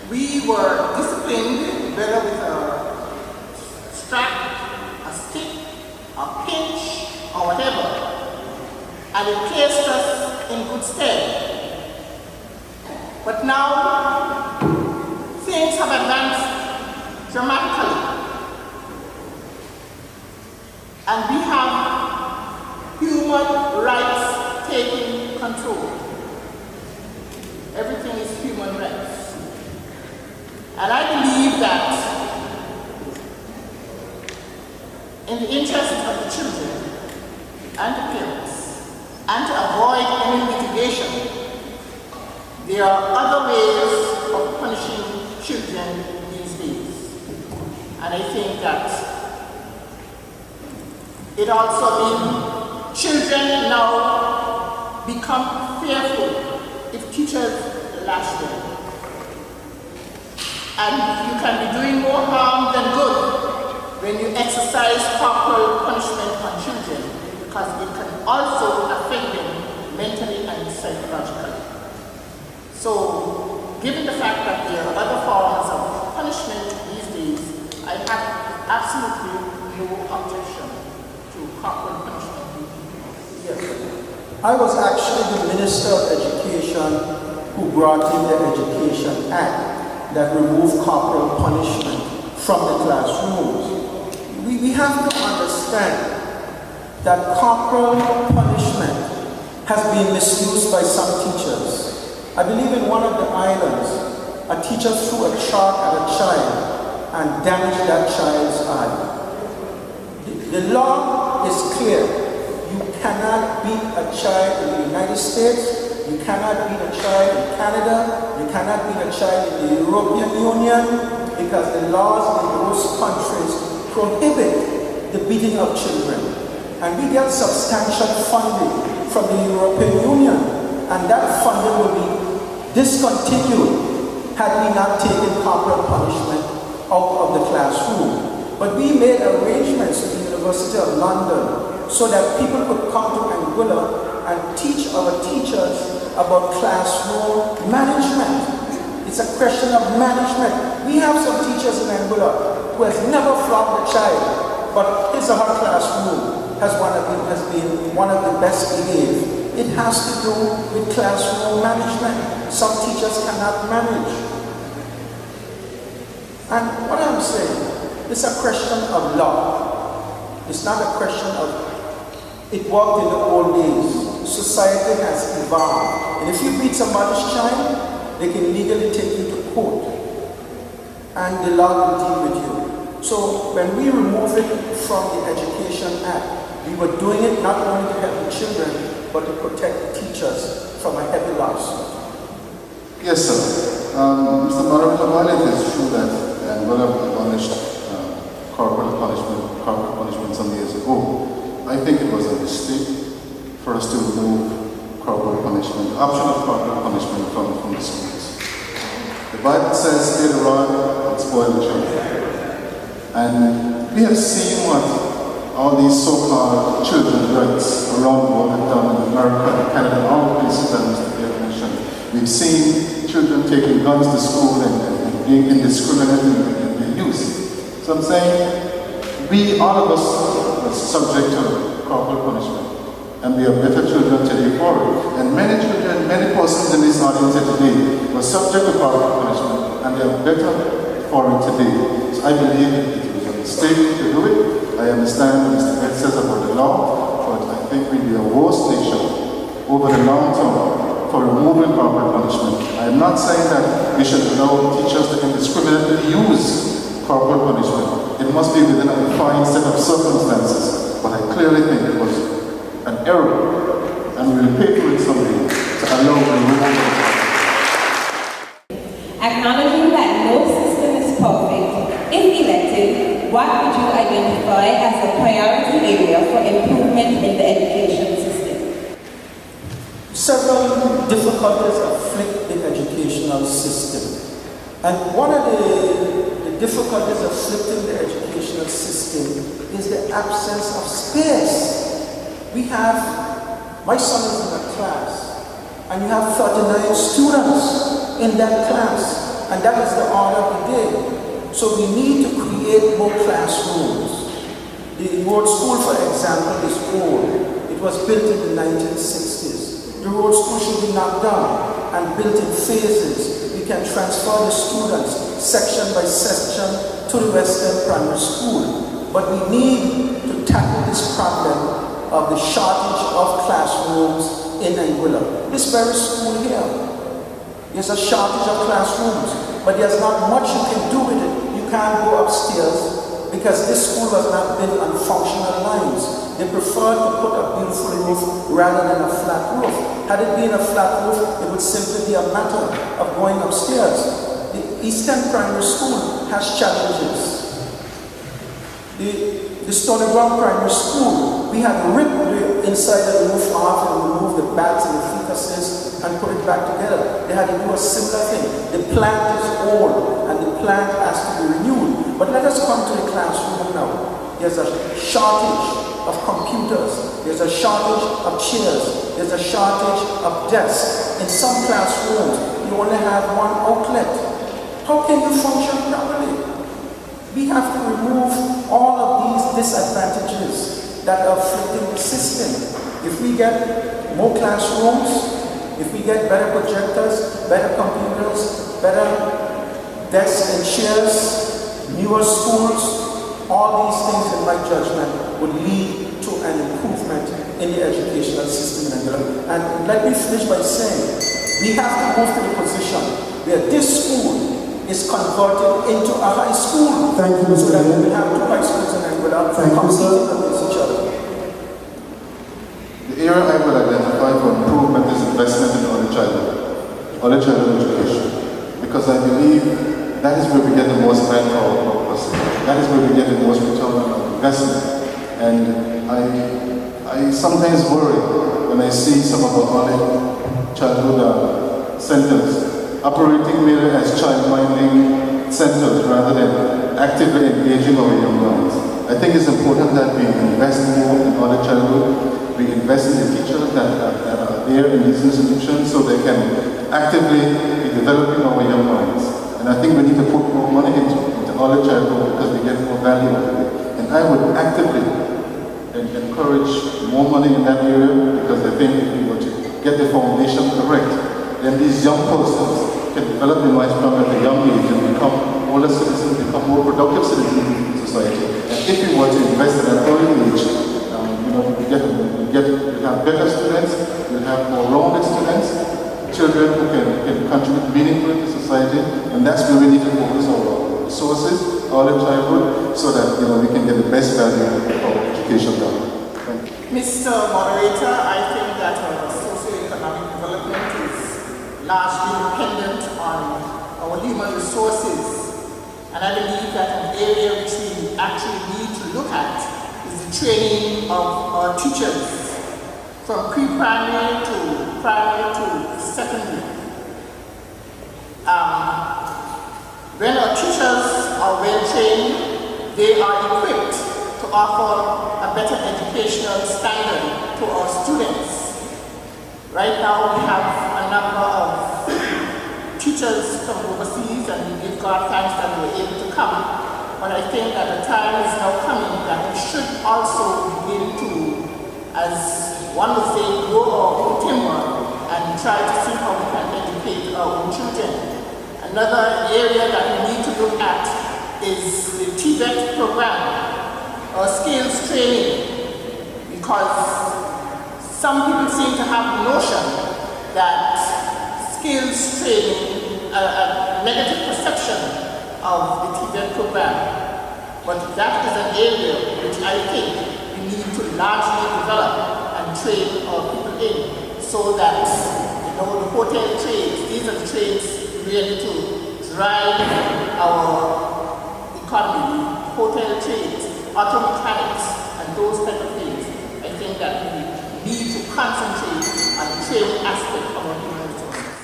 Speaker 3: we were disciplined, whether with a strap, a stick, a pinch, or whatever, and it placed us in good stead. But now, things have advanced dramatically, and we have human rights taking control. Everything is human rights. And I believe that in the interest of the children and the parents, and to avoid any litigation, there are other ways of punishing children these days. And I think that it also means children now become fearful if teachers last year. And you can be doing more harm than good when you exercise corporal punishment on children, because it can also affect them mentally and psychologically. So, given the fact that there are other forms of punishment these days, I have absolutely no objection to corporal punishment.
Speaker 1: Yes. I was actually the Minister of Education who brought in the Education Act that removed corporal punishment from the classrooms. We have to understand that corporal punishment has been misused by some teachers. I believe in one of the islands, a teacher threw a chalk at a child and damaged that child's eye. The law is clear. You cannot beat a child in the United States, you cannot beat a child in Canada, you cannot beat a child in the European Union, because the laws in those countries prohibit the beating of children. And we get substantial funding from the European Union, and that funding will be discontinued had we not taken corporal punishment out of the classroom. But we made arrangements with the University of London so that people could come to Anguilla and teach our teachers about classroom management. It's a question of management. We have some teachers in Anguilla who has never flogged a child, but his or her classroom has been one of the best behaved. It has to do with classroom management. Some teachers cannot manage. And what I'm saying, it's a question of law. It's not a question of, it worked in the old days. Society has evolved. And if you beat somebody's child, they can legally take you to court. And the law will deal with you. So when we remove it from the Education Act, we were doing it not only to help the children, but to protect the teachers from a heavy loss.
Speaker 2: Yes, sir. Mr. Marabla, while it is true that Anguilla abolished corporal punishment some years ago, I think it was a mistake for us to remove corporal punishment, optional corporal punishment from the schools. The Bible says, "Stay the rod and spoil the child." And we have seen what all these so-called children's rights around the world have done in America, Canada, all the places that Mr. Pierre mentioned. We've seen children taking guns to school and being indiscriminate in their use. So I'm saying, all of us are subject to corporal punishment, and we are better children today for it. And many children, many persons in this audience today were subject to corporal punishment, and they are better for it today. So I believe it was a mistake to do it. I understand what Mr. Ed says about the law, but I think we'll be a worse nation over the long term for removing corporal punishment. I am not saying that we should allow teachers to indiscriminately use corporal punishment. It must be within a defined set of circumstances, but I clearly think it was an error, and we will pay for it someday to allow the removal.
Speaker 7: Acknowledging that no system is perfect, if elected, what would you identify as a priority area for improvement in the education system?
Speaker 1: Several difficulties afflict the educational system. And one of the difficulties afflicting the educational system is the absence of space. My son is in a class, and you have 39 students in that class, and that is the order of the day. So we need to create more classrooms. The Road School, for example, is old. It was built in the 1960s. The Road School should be knocked down and built in phases. We can transfer the students section by section to the Western Primary School. But we need to tackle this problem of the shortage of classrooms in Anguilla. This very school here, there's a shortage of classrooms, but there's not much you can do with it. You can't go upstairs because this school was not built on functional lines. They preferred to put a beautiful roof rather than a flat roof. Had it been a flat roof, it would simply be a matter of going upstairs. The Eastern Primary School has challenges. The Stony Ground Primary School, we had ripped the inside of the roof off and removed the bats and the fetuses and put it back together. They had to do a similar thing. The plant is old and the plant has to be renewed. But let us come to the classroom now. There's a shortage of computers. There's a shortage of chairs. There's a shortage of desks. In some classrooms, you only have one outlet. How can you function properly? We have to remove all of these disadvantages that are afflicting the system. If we get more classrooms, if we get better projectors, better computers, better desks and chairs, newer schools, all these things, in my judgment, would lead to an improvement in the educational system in Angola. And let me finish by saying, we have to move to the position where this school is converted into a high school.
Speaker 4: Thank you, Mr.
Speaker 1: So that we
Speaker 4: Mayor.
Speaker 1: have two high schools in Angola
Speaker 4: Thank you, sir.
Speaker 1: competing against each other.
Speaker 2: The area I will identify for improvement is investment in early childhood education. Because I believe that is where we get the most bang for our buck. That is where we get the most return on our investment. And I sometimes worry when I see some of our early childhood centers operating merely as child-minding centers rather than actively engaging our young ones. I think it's important that we invest more in early childhood. We invest in the teachers that are there in these institutions so they can actively be developing our young minds. And I think we need to put more money into early childhood because we get more value out of it. And I would actively encourage more money in that area because I think if we were to get the foundation correct, then these young persons can develop their minds from at a young age and become older citizens, become more productive citizens in society. And if we were to invest at an early age, we have better students, we have more rounded students, children who can contribute meaningfully to society, and that's where we need to focus our resources, early childhood, so that we can get the best value of our education done. Thank you.
Speaker 3: Mr. Moderator, I think that socioeconomic development is largely dependent on our human resources. And I believe that an area which we actually need to look at is the training of our teachers from pre-primary to primary to secondary. When our teachers are well trained, they are equipped to offer a better educational standard to our students. Right now we have a number of teachers from overseas, and we give God thanks that they were able to come. But I think that the time is now coming that we should also begin to, as one would say, grow our own timber and try to see how we can educate our own children. Another area that we need to look at is the TVET program, or skills training, because some people seem to have the notion that skills training, a negative perception of the TVET program. But that is an area which I think we need to largely develop and train our people in, so that the hotel trades, these are the trades really to drive our economy, hotel trades, auto mechanics, and those kind of things. I think that we need to concentrate on the training aspect of our human resources.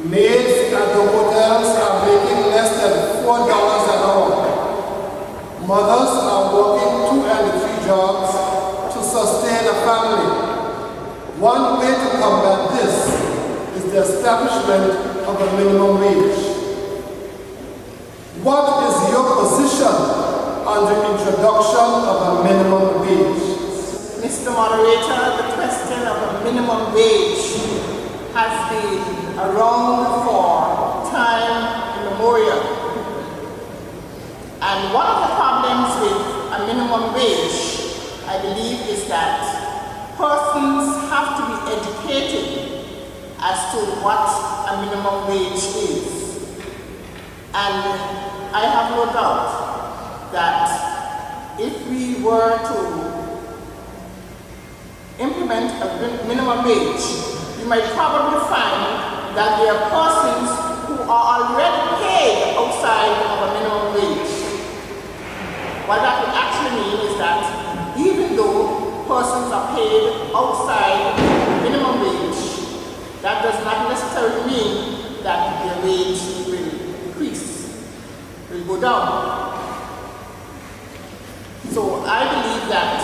Speaker 4: Maids at the hotels are making less than $4 an hour. Mothers are working 2 and 3 jobs to sustain a family. One way to combat this is the establishment of a minimum wage. What is your position on the introduction of a minimum wage?
Speaker 3: Mr. Moderator, the question of a minimum wage has been around for time immemorial. And one of the problems with a minimum wage, I believe, is that persons have to be educated as to what a minimum wage is. And I have no doubt that if we were to implement a minimum wage, you might probably find that there are persons who are already paid outside of a minimum wage. what that would actually mean is that even though persons are paid outside minimum wage, that does not necessarily mean that their wage will decrease, will go down. So I believe that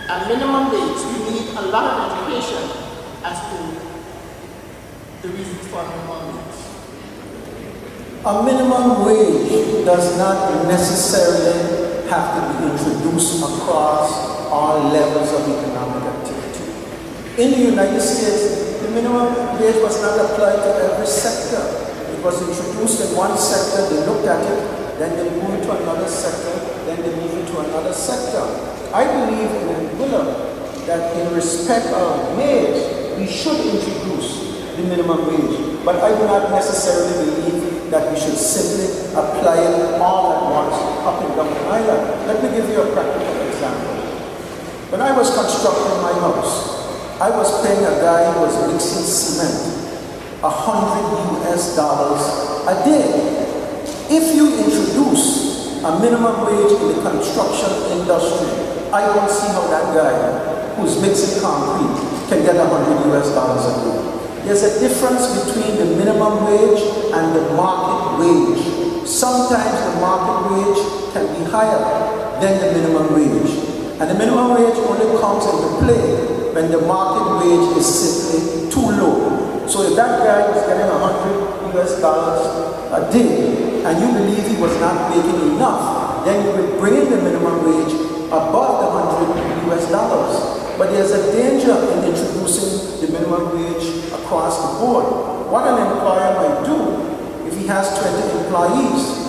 Speaker 3: a minimum wage, we need a lot of education as to the reasons for a minimum wage.
Speaker 1: A minimum wage does not necessarily have to be introduced across all levels of economic activity. In the United States, the minimum wage was not applied to every sector. It was introduced in one sector, they looked at it, then they moved to another sector, then they moved into another sector. I believe in Anguilla that in respect of wage, we should introduce the minimum wage, but I do not necessarily believe that we should simply apply it all at once up and down the island. Let me give you a practical example. When I was constructing my house, I was paying a guy who was mixing cement $100 US a day. If you introduce a minimum wage in the construction industry, I don't see how that guy who's mixing concrete can get $100 US a day. There's a difference between the minimum wage and the market wage. Sometimes the market wage can be higher than the minimum wage. And the minimum wage only comes into play when the market wage is simply too low. So if that guy was getting $100 US a day and you believe he was not making enough, then you would bring the minimum wage above the $100 US. But there's a danger in introducing the minimum wage across the board. What an employer might do, if he has 20 employees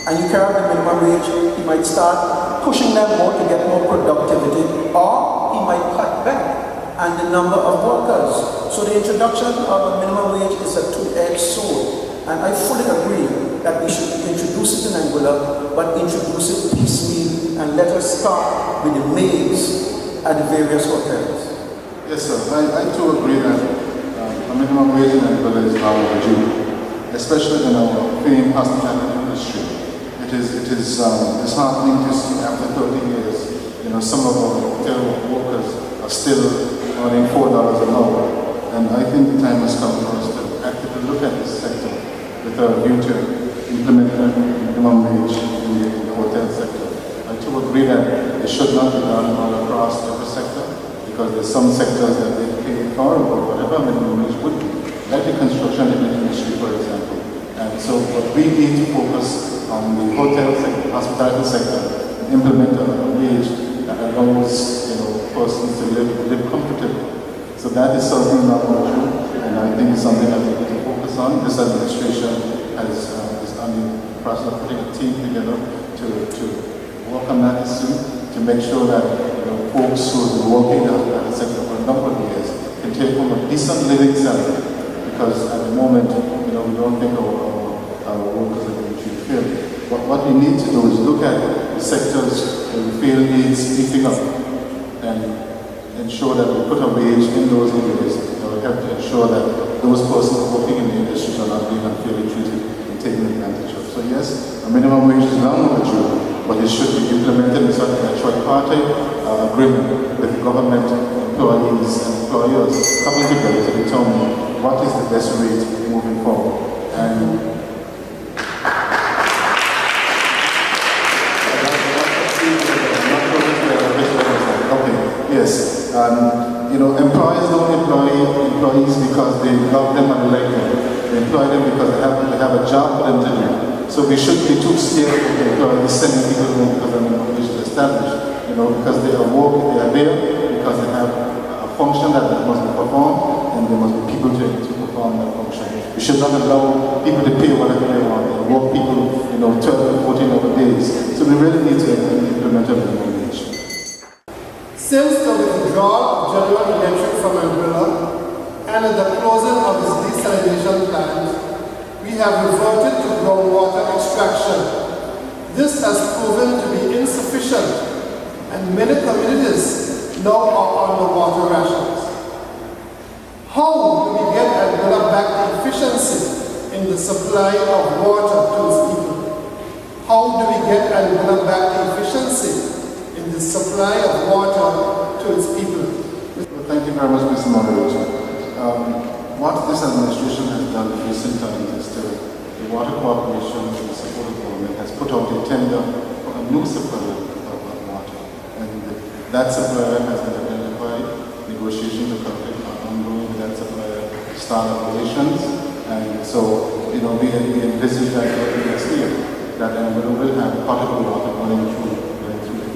Speaker 1: and you carry the minimum wage, he might start pushing them more to get more productivity, or he might cut back on the number of workers. So the introduction of a minimum wage is a two-edged sword. And I fully agree that we should introduce it in Anguilla, but introduce it piecemeal and let us start with the maids at the various hotels.
Speaker 2: Yes, sir. I too agree that a minimum wage in Anguilla is now overdue, especially in our famed hospitality industry. It is disheartening to see after 30 years, some of our hotel workers are still earning $4 an hour. And I think the time has come for us to actively look at this sector with a view to implement a minimum wage in the hotel sector. I too agree that it should not be done all across every sector, because there's some sectors that they pay far above whatever minimum wage would be, like the construction industry, for example. And so we need to focus on the hotel sector, hospitality sector, and implement a wage that allows persons to live comfortably. So that is something not true, and I think it's something that we need to focus on. This administration is on the process of putting a team together to work on that issue, to make sure that folks who have been working in the hospitality sector for a number of years can take home a decent living salary, because at the moment, we don't think our workers are going to treat fairly. What we need to do is look at the sectors where we feel needs beefing up and ensure that we put a wage in those areas that will help to ensure that those persons working in the industry are not being unfairly treated and taken advantage of. So yes, a minimum wage is long overdue, but it should be implemented in such a tripartite agreement with government, employees and employers coming together to determine what is the best rate moving forward. And yes, employers don't employ employees because they love them and like them. They employ them because they have a job for them to do. So we shouldn't be too scared of the employees sending people home because their minimum wage is established. Because they are there because they have a function that must be performed, and there must be people to perform that function. We should not allow people to pay whatever they want and work people 12 and 14 hour days. So we really need to implement a minimum wage.
Speaker 4: Since the withdrawal of General Electric from Anguilla and the closing of its desalination plant, we have reverted to groundwater extraction. This has proven to be insufficient, and many communities now are on the water rations. How do we get Anguilla back to efficiency in the supply of water to its people? how do we get Angola back to efficiency in the supply of water to its people?
Speaker 2: Well, thank you very much, Mr. Moderator. What this administration has done in recent times is the Water Corporation, with the support of government, has put out a tender for a new supplier of water. And that supplier has been identified. Negotiations are currently ongoing with that supplier, start operations. And so, we envisage that next year, that Angola will have potable water running through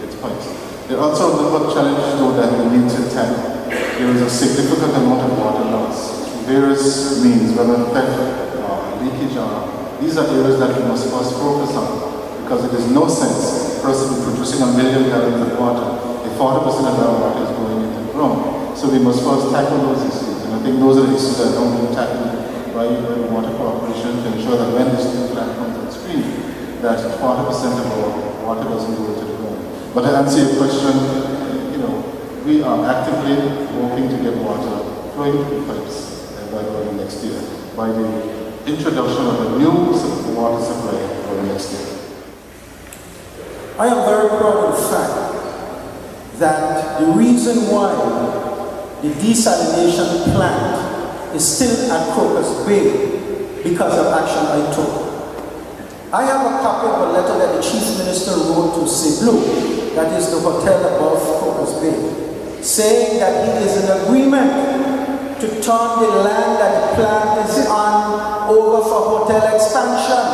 Speaker 2: its pipes. There are also a number of challenges, though, that we need to tackle. There is a significant amount of water loss through various means, whether theft, leakage, these are areas that we must first focus on, because it is no sense for us to be producing 1 million gallons of water if 40% of our water is going into the ground. So we must first tackle those issues, and I think those are the issues that don't get tackled by the Water Corporation to ensure that when this new plant comes on stream, that 40% of our water doesn't go into the ground. But to answer your question, we are actively working to get water flowing through pipes by early next year, by the introduction of a new water supply for the next year.
Speaker 1: I am very proud of the fact that the reason why the desalination plant is still at Crocus Bay because of action I took. I have a copy of a letter that the Chief Minister wrote to Cebu, that is the hotel above Crocus Bay, saying that he is in agreement to turn the land that the plant is on over for hotel expansion.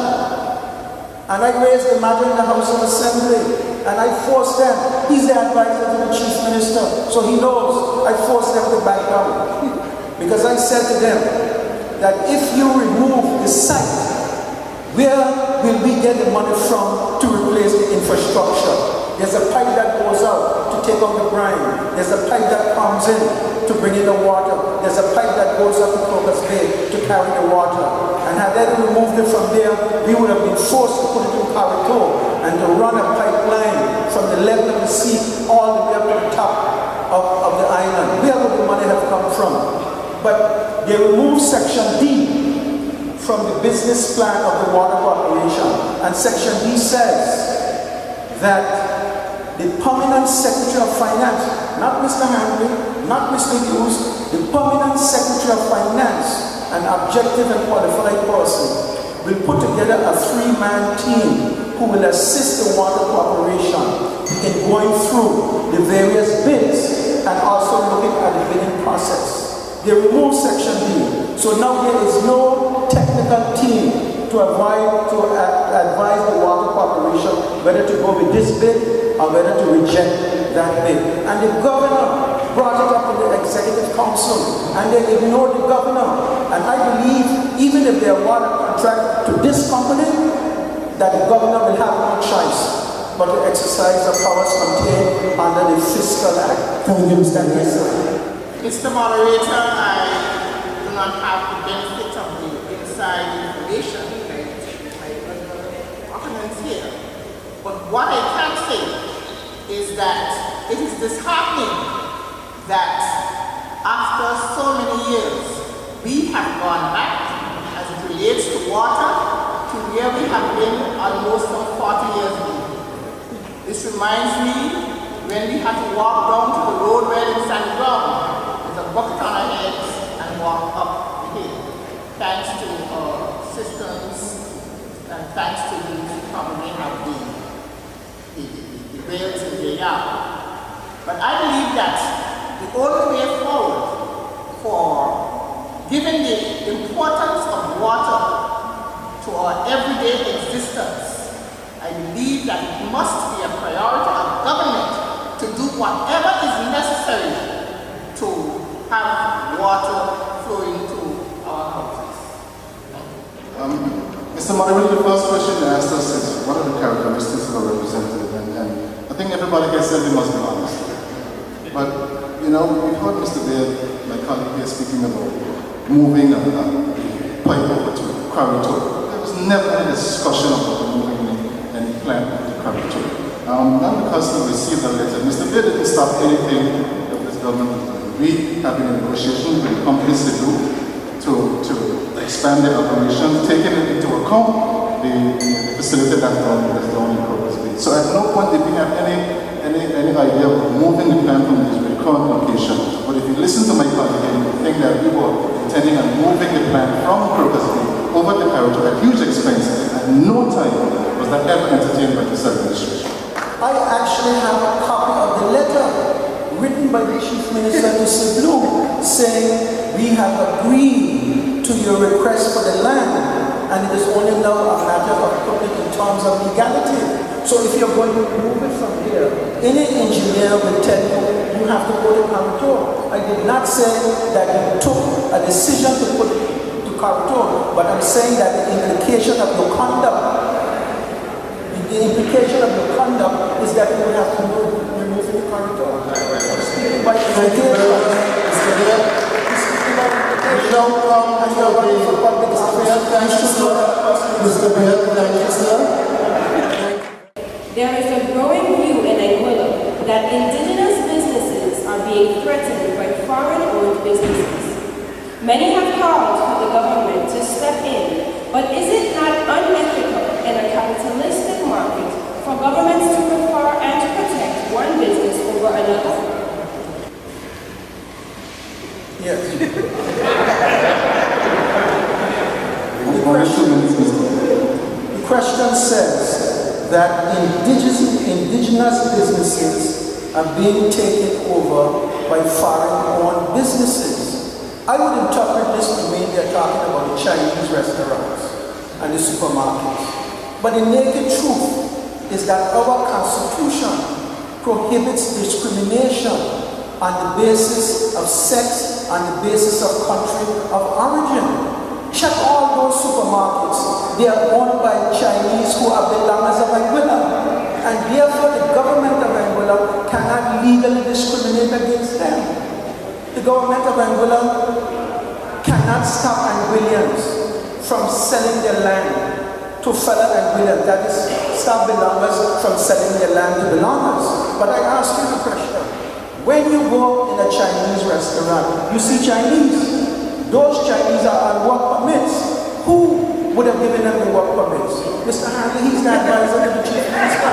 Speaker 1: And I raised the matter in the House of Assembly, and I forced them. He's the advisor to the Chief Minister, so he knows I forced them to back down. Because I said to them that if you remove the site, where will we get the money from to replace the infrastructure? There's a pipe that goes out to take on the brine. There's a pipe that comes in to bring in the water. There's a pipe that goes up to Crocus Bay to carry the water. And had they removed it from there, we would have been forced to put it in Parito and to run a pipeline from the level of the sea all the way up to the top of the island. Where would the money have come from? But they removed Section D from the business plan of the Water Corporation. And Section D says that the permanent Secretary of Finance, not Mr. Henry, not Mr. Hughes, the permanent Secretary of Finance, an objective and qualified person, will put together a 3-man team who will assist the Water Corporation in going through the various bids and also looking at the bidding process. They removed Section D, so now there is no technical team to advise the Water Corporation whether to go with this bid or whether to reject that bid. And the governor brought it up in the Executive Council, and they ignored the governor. And I believe, even if they award a contract to this company, that the governor will have no choice but to exercise the powers contained under the Fiscal Act.
Speaker 4: Thank you, Mr.
Speaker 3: Mr. Moderator, I do not have the benefit of the inside information like my opponents here. But what I can say is that it is disheartening that after so many years, we have gone back, as it relates to water, to where we have been almost 40 years ago. This reminds me when we had to walk down to the road where in San Ground with a bucket on our heads and walk up the hill. Thanks to systems and thanks to the probably have the rails in the yard. But I believe that the only way forward for giving the importance of water to our everyday existence, I believe that it must be a priority of government to do whatever is necessary to have water flowing to our houses.
Speaker 2: Mr. Moderator, the first question you asked us is what are the characteristics of a representative? And I think everybody here said we must be honest. But, we've heard Mr. Beard, my colleague here, speaking about moving a pipe over to Quarito. There was never any discussion about moving any plant to Quarito. Not because he received a letter. Mr. Beard didn't stop anything that this government was doing. We have been in negotiations with companies to expand their operations, taking it into account they facilitate that down in Crocus Bay. So at no point did we have any idea of moving the plant from its current location. But if you listen to my colleague, you would think that we were intending on moving the plant from Crocus Bay over to Carriage at huge expense. At no time was that ever entertained by this administration.
Speaker 1: I actually have a copy of the letter written by the Chief Minister to Siblu saying we have agreed to your request for the land and it is only now a matter of putting it in terms of legality. So if you're going to move it from here, any engineer will tell you you have to go to Karator. I did not say that you took a decision to put it to Karator, but I'm saying that the implication of your conduct is that you will have to remove the corridor. Speaking by implication.
Speaker 6: There is a growing view in Anguilla that indigenous businesses are being threatened by foreign-owned businesses. Many have called for the government to step in, but is it not unethical in a capitalistic market for governments to prefer and to protect one business over another?
Speaker 1: Yes. The question says that indigenous businesses are being taken over by foreign-owned businesses. I would interpret this to mean they're talking about the Chinese restaurants and the supermarkets. But the naked truth is that our Constitution prohibits discrimination on the basis of sex, on the basis of country of origin. Check all those supermarkets. They are owned by Chinese who are belongers of Anguilla. And therefore the government of Anguilla cannot legally discriminate against them. The government of Anguilla cannot stop Anguillians from selling their land to fellow Anguillians. That is, stop belongers from selling their land to belongers. But I ask you the question. When you go in a Chinese restaurant, you see Chinese. Those Chinese are on work permits. Who would have given them the work permits? Mr. Hanley, he's the advisor to the Chief Minister.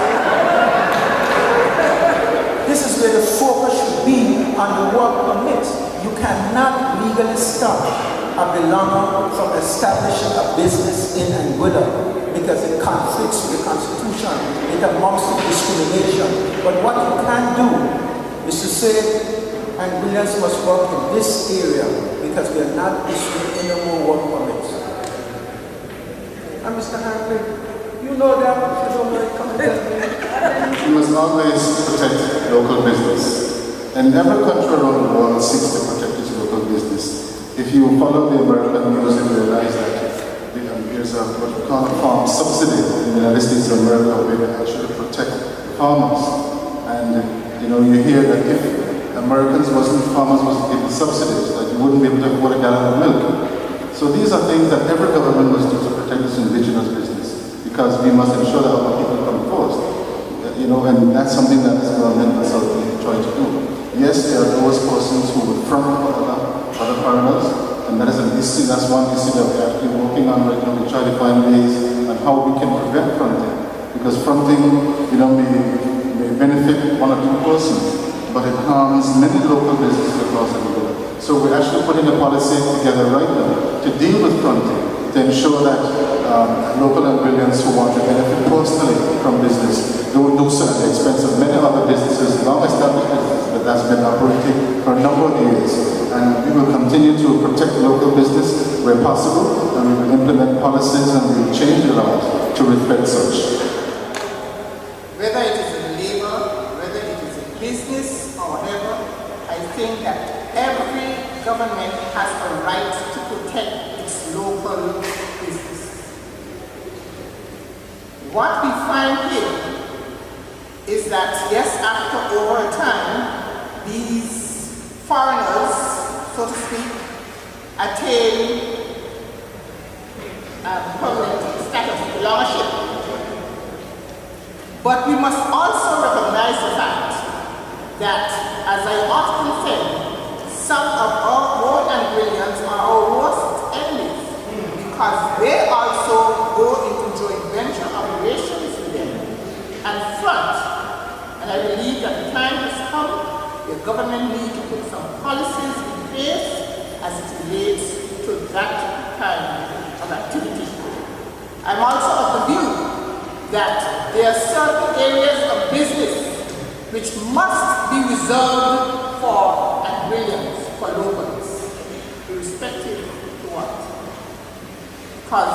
Speaker 1: This is where the focus should be on the work permits. You cannot legally stop a belonger from establishing a business in Anguilla because it conflicts with the Constitution. It amounts to discrimination. But what you can do is to say Anguillians must work in this area because we are not issuing any more work permits. And Mr. Hanley, you know that, you don't know it, come and tell me.
Speaker 2: We must always protect local business. And every country around the world seeks to protect its local business. If you follow the American news, you realize that there's what we call a farm subsidy in the United States of America where they actually protect farmers. And you hear that if farmers wasn't given subsidies, that you wouldn't be able to afford a gallon of milk. So these are things that every government must do to protect its indigenous business, because we must ensure that our people come first. And that's something that this government must try to do. Yes, there are those persons who would front other foreigners, and that is an issue. That's one issue that we're actually working on right now. We try to find ways on how we can prevent fronting, because fronting, may benefit one or two persons, but it harms many local businesses across the world. So we're actually putting a policy together right now to deal with fronting, to ensure that local Anguillians who want to benefit personally from business don't do so at the expense of many other businesses, long-established businesses that has been operating for a number of years. And we will continue to protect local business where possible, and we will implement policies and we will change the laws to reflect such.
Speaker 3: Whether it is in labor, whether it is in business or whatever, I think that every government has a right to protect its local business. What we find here is that, yes, after over a time, these foreigners, so to speak, attain permanent status of belongership. But we must also recognize the fact that, as I often say, some of our own Anguillians are our worst enemies because they also go into joint believe that the time has come, the government needs to put some policies in place as it relates to that kind of activity. I'm also of the view that there are certain areas of business which must be reserved for Anguillians, for locals, irrespective of what. Because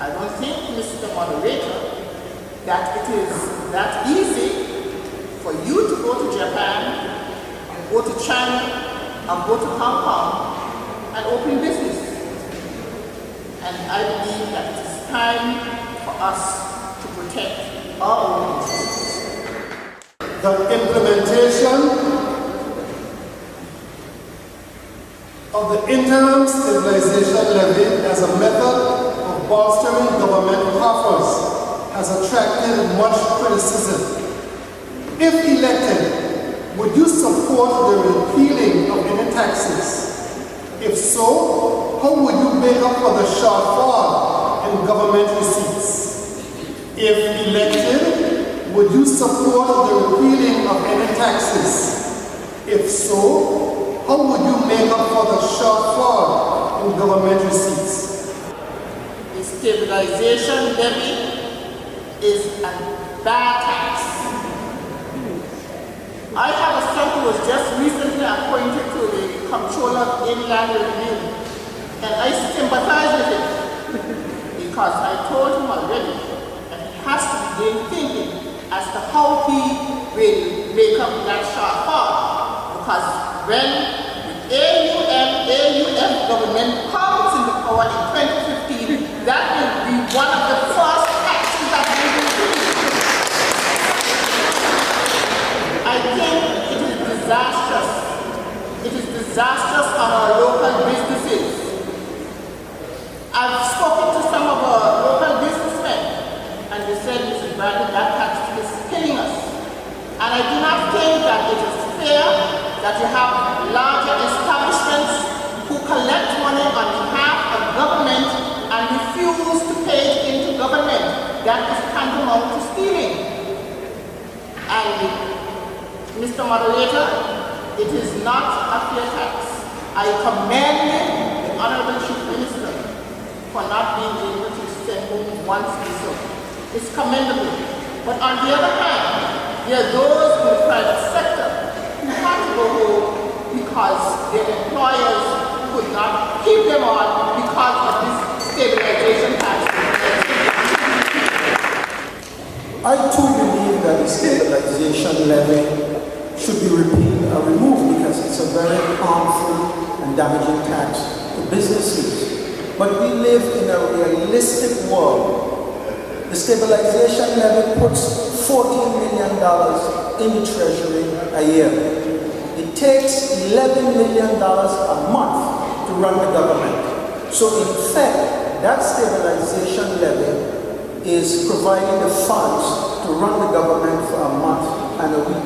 Speaker 3: I don't think, Mr. Moderator, that it is that easy for you to go to Japan, and go to China, and go to Hong Kong, and open business. And I believe that it is time for us to protect our own interests.
Speaker 4: The implementation of the interim stabilization levy as a method of bolstering government coffers has attracted much criticism. If elected, would you support the repealing of any taxes? If so, how would you make up for the shortfall in government receipts? If elected, would you support the repealing of any taxes? If so, how would you make up for the shortfall in government receipts?
Speaker 3: The stabilization levy is a bad tax. I have a son who was just recently appointed to the Comptroller of Inland Revenue, and I sympathize with him because I told him already that he has to begin thinking as to how he will make up that shortfall, because when the AUF government comes into power in 2015, that will be one of the first taxes that we will do. I think it is disastrous. It is disastrous on our local businesses. I've spoken to some of our local businessmen, and they said, Mrs. Bradley, that tax is killing us. And I do not think that it is fair that you have larger establishments who collect money on behalf of government and refuse to pay it into government. That is tantamount to stealing. And Mr. Moderator, it is not a fair tax. I commend the Honorable Chief Minister for not being able to send home once so. It's commendable. But on the other hand, there are those in the private sector who had to go home because their employers could not keep them on because of this stabilization tax.
Speaker 1: I too believe that the stabilization levy should be repealed or removed because it's a very harmful and damaging tax to businesses. But we live in a realistic world. The stabilization levy puts $14 million in the treasury a year. It takes $11 million a month to run the government. So in fact, that stabilization levy is providing the funds to run the government for a month and a week.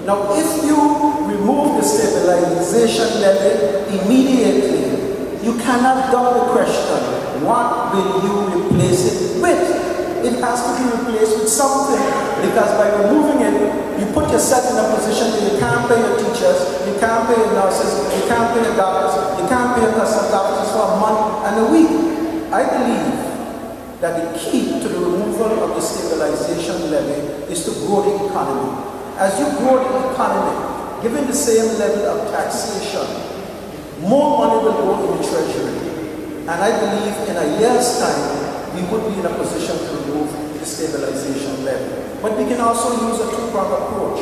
Speaker 1: Now, if you remove the stabilization levy immediately, you cannot doubt the question, what will you replace it with? It has to be replaced with something, because by removing it, you put yourself in a position where you can't pay your teachers, you can't pay your nurses, you can't pay your doctors, you can't pay your customs officers for a month and a week. I believe that the key to the removal of the stabilization levy is to grow the economy. As you grow the economy, given the same level of taxation, more money will go in the treasury. And I believe in a year's time, we would be in a position to remove the stabilization levy. But we can also use a two-pronged approach.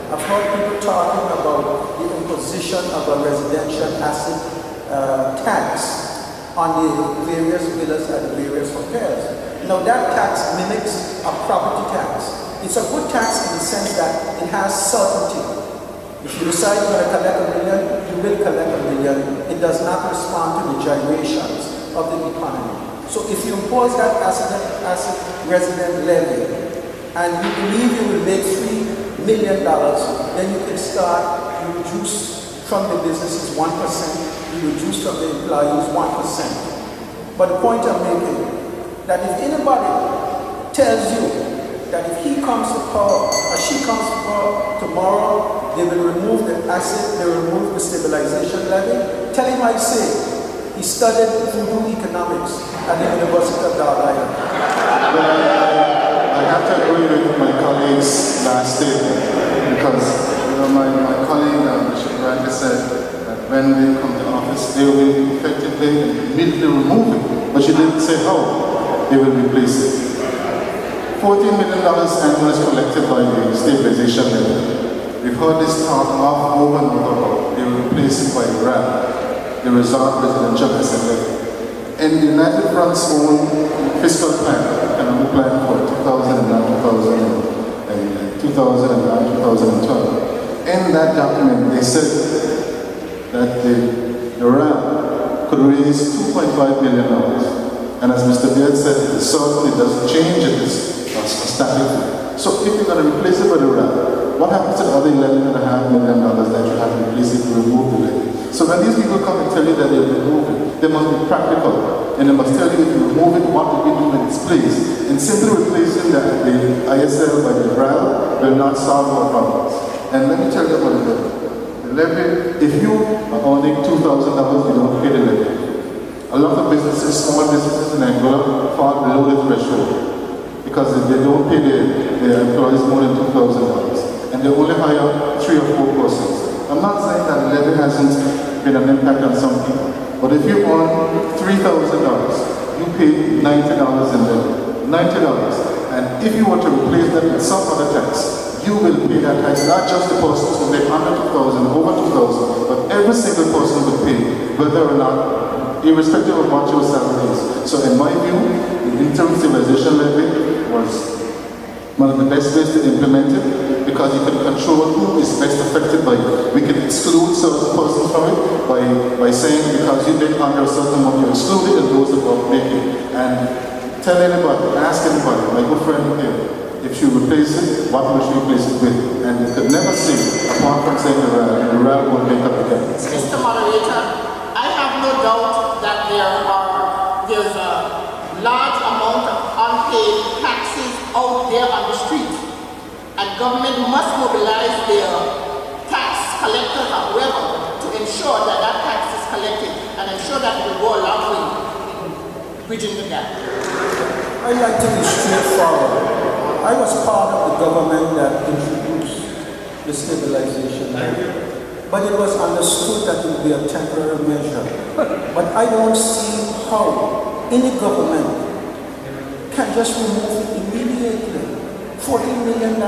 Speaker 1: I've heard people talking about the imposition of a residential asset tax on the various villas at the various hotels. Now that tax mimics a property tax. It's a good tax in the sense that it has certainty. If you decide you're going to collect $1 million, you will collect $1 million. It does not respond to the gyrations of the economy. So if you impose that asset resident levy, and you believe you will make $3 million, then you can start, you reduce from the businesses 1%, you reduce from the employees 1%. But the point I'm making, that if anybody tells you that if he comes to power or she comes to power tomorrow, they will remove the asset, they will remove the stabilization levy. Tell him I say, he studied voodoo economics at the University of Dalhousie.
Speaker 2: I have to agree with my colleague's last statement because my colleague Bishop Randy said that when they come to office, they will effectively and immediately remove it. But she didn't say how they will replace it. $14 million annually is collected by the stabilization levy. We've heard this talk over and over. They will replace it by RAL, the Resort Residential Asset Levy. In the United Front's own fiscal plan, economic plan for 2009-2012, in that document they said that the RAL could raise $2.5 billion. And as Mr. Beard said, it certainly doesn't change, it is static. So if you're going to replace it with a RAL, what happens to the other $11.5 million that you have to replace if you remove the levy? So when these people come and tell you that they'll remove it, they must be practical. And they must tell you if you remove it, what will we do in its place? And simply replacing the ISL by the RAL will not solve our problems. And let me tell you about the levy. The levy, if you are earning $2,000, you don't pay the levy. A lot of businesses, small businesses in Angola, fall below the threshold because they don't pay their employees more than $2,000. And they only hire 3 or 4 persons. I'm not saying that the levy hasn't been an impact on some people, but if you earn $3,000, you pay $90 in levy. $90. And if you were to replace that with some other tax, you will pay that tax, not just the persons who make under $2,000, over $2,000, but every single person will pay, whether or not, irrespective of what your salary is. So in my view, the interim stabilization levy was one of the best ways to implement it because you can control who is best affected by it. We can exclude certain persons from it by saying because you make under a certain amount, you're excluded and those above making. And tell anybody, ask anybody, my good friend here, if you replace it, what will you replace it with? And you could never say, apart from saying the RAL won't make up again.
Speaker 3: Mr. Moderator, I have no doubt that there's a large amount of unpaid taxes out there on the street. And government must mobilize their tax collectors or whoever to ensure that that tax is collected and ensure that it will go a long way in bridging the gap.
Speaker 1: I'd like to be straightforward. I was part of the government that introduced the stabilization levy, but it was understood that it would be a temporary measure. But I don't see how any government can just remove it immediately. $14 million is a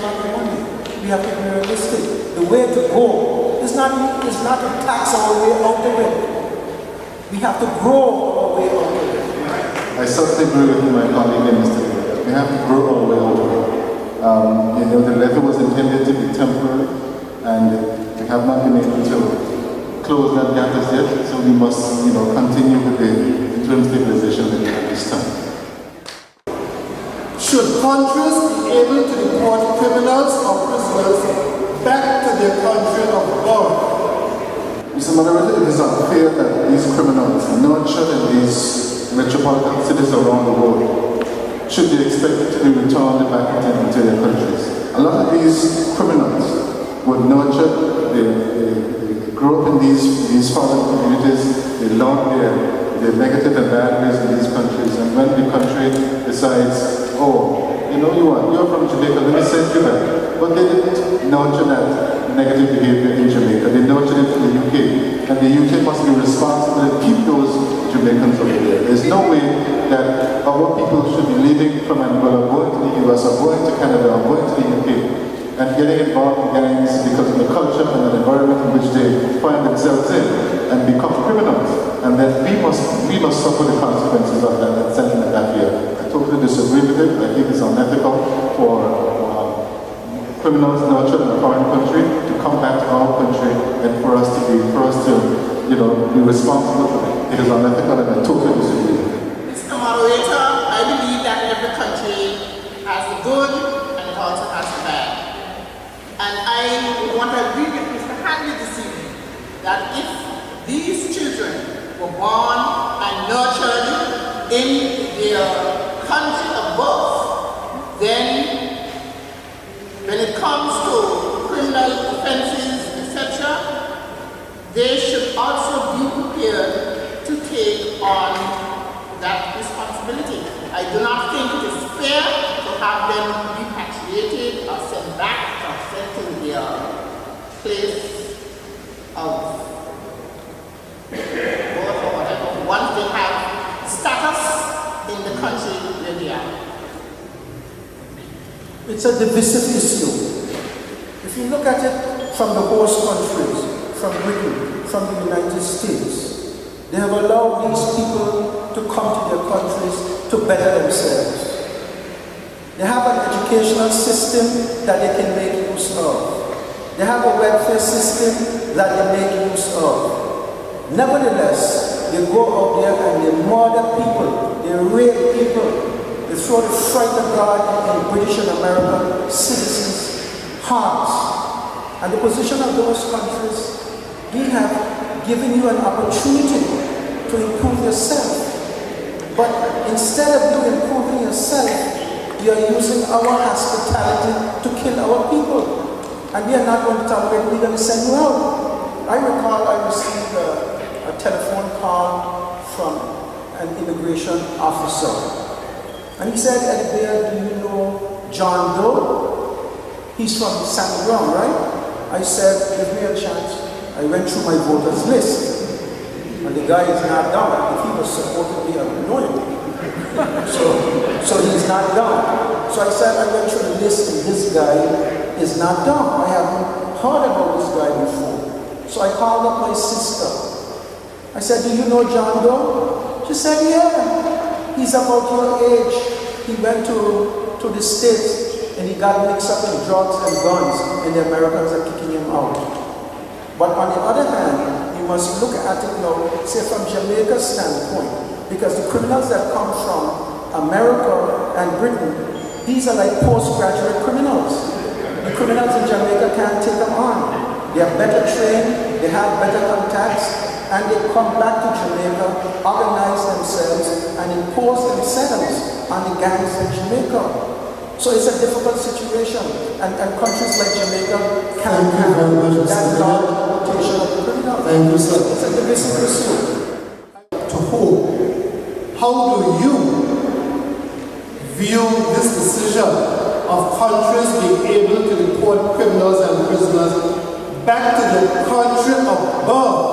Speaker 1: lot of money. We have to be realistic. The way to go is not to tax our way out of it. We have to grow our way out of it.
Speaker 2: I certainly agree with my colleague and Mr. Beard. We have to grow our way out of it. The levy was intended to be temporary, and we have not been able to close that gap as yet. So we must, continue with the interim stabilization levy at this time.
Speaker 4: Should countries be able to deport criminals or prisoners back to their country of birth?
Speaker 2: Mr. Moderator, it is unfair that these criminals nurtured in these metropolitan cities around the world should be expected to be returned back into their countries. A lot of these criminals were nurtured, they grew up in these foreign communities, they learned their negative and bad ways in these countries, and when the country decides, you're from Jamaica, let me send you back. But they didn't nurture that negative behavior in Jamaica, they nurtured it in the UK. And the UK must be responsible to keep those Jamaicans over there. There's no way that our people should be leaving from Angola, going to the US, or going to Canada, or going to the UK, and getting involved in gangs because of the culture and the environment in which they find themselves in, and become criminals. And then we must suffer the consequences of that and sentiment that here. I totally disagree with it. I think it's unethical for criminals nurtured in a foreign country to come back to our country and for us to be responsible for it. It is unethical, and I totally disagree with it.
Speaker 3: Mr. Moderator, I believe that every country has the good and it also has the bad. And I want to agree with Mr. Hanley this evening that if these children were born and nurtured in their country of birth, then comes to criminal offenses, etc., they should also be prepared to take on that responsibility. I do not think it is fair to have them repatriated or sent back or sent to their place of birth or whatever, once they have status in the country where they are.
Speaker 1: It's a divisive issue. If you look at it from the host countries, from Britain, from the United States, they have allowed these people to come to their countries to better themselves. They have an educational system that they can make use of. They have a welfare system that they make use of. Nevertheless, they go out there and they murder people, they rape people, they throw the fright of God in British and American citizens' hearts. And the position of those countries, we have given you an opportunity to improve yourself. But instead of you improving yourself, you are using our hospitality to kill our people. And we are not going to tolerate it, we're going to send you out. I recall I received a telephone call from an immigration officer. And he said, "Eddie Bear, do you know John Doe? He's from San Ground, right?" I said, "Give me a chance." I went through my voters list. And the guy is not down. If he was supporting me, I would know him. So he's not down. So I said, I went through the list and this guy is not down. I haven't heard about this guy before. So I called up my sister. I said, "Do you know John Doe?" She said, "Yeah. He's about your age. He went to the States and he got mixed up in drugs and guns and the Americans are kicking him out." But on the other hand, you must look at it now, say from Jamaica's standpoint, because the criminals that come from America and Britain, these are like postgraduate criminals. The criminals in Jamaica can't take them on. They are better trained, they have better contacts, and they come back to Jamaica, organize themselves, and impose themselves on the gangs in Jamaica. So it's a difficult situation, and countries like Jamaica can't have that large rotation of criminals.
Speaker 4: Thank you, sir.
Speaker 1: It's a divisive issue.
Speaker 4: To whom? How do you view this decision of countries being able to deport criminals and prisoners back to the country of birth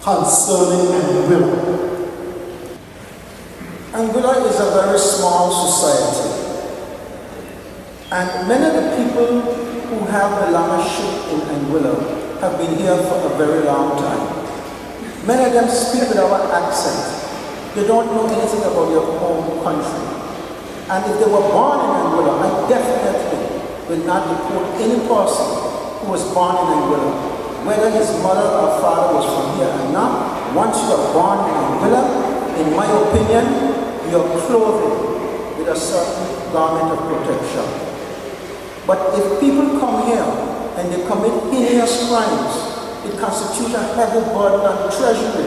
Speaker 4: concerning Anguilla?
Speaker 1: Anguilla is a very small society, and many of the people who have the lamaship in Anguilla have been here for a very long time. Many of them speak with our accent. They don't know anything about their own country. And if they were born in Anguilla, I definitely will not deport any person who was born in Anguilla, whether his mother or father was from here or not. Once you are born in Anguilla, in my opinion, you are clothed with a certain garment of protection. But if people come here and they commit heinous crimes, it constitutes a heavy burden on the treasury.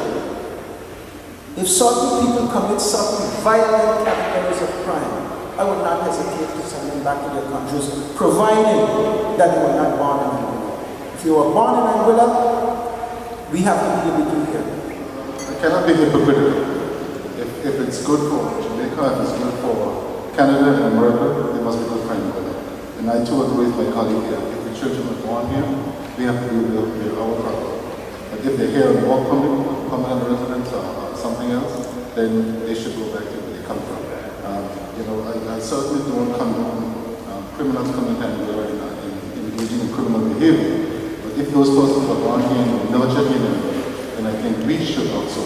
Speaker 1: If certain people commit certain violent categories of crime, I would not hesitate to send them back to their countries, providing that they were not born in Anguilla. If you were born in Anguilla, we have to be able to do here.
Speaker 2: I cannot be hypocritical. If it's good for Jamaica, if it's good for Canada and America, it must be good for Anguilla. And I too agree with my colleague here. If the children are born here, we have to do our part. But if they're here on work permanent residence or something else, then they should go back to where they come from. I certainly don't condone criminals coming to Anguilla and engaging in criminal behavior. But if those persons are born here and nurtured here, then I think we should also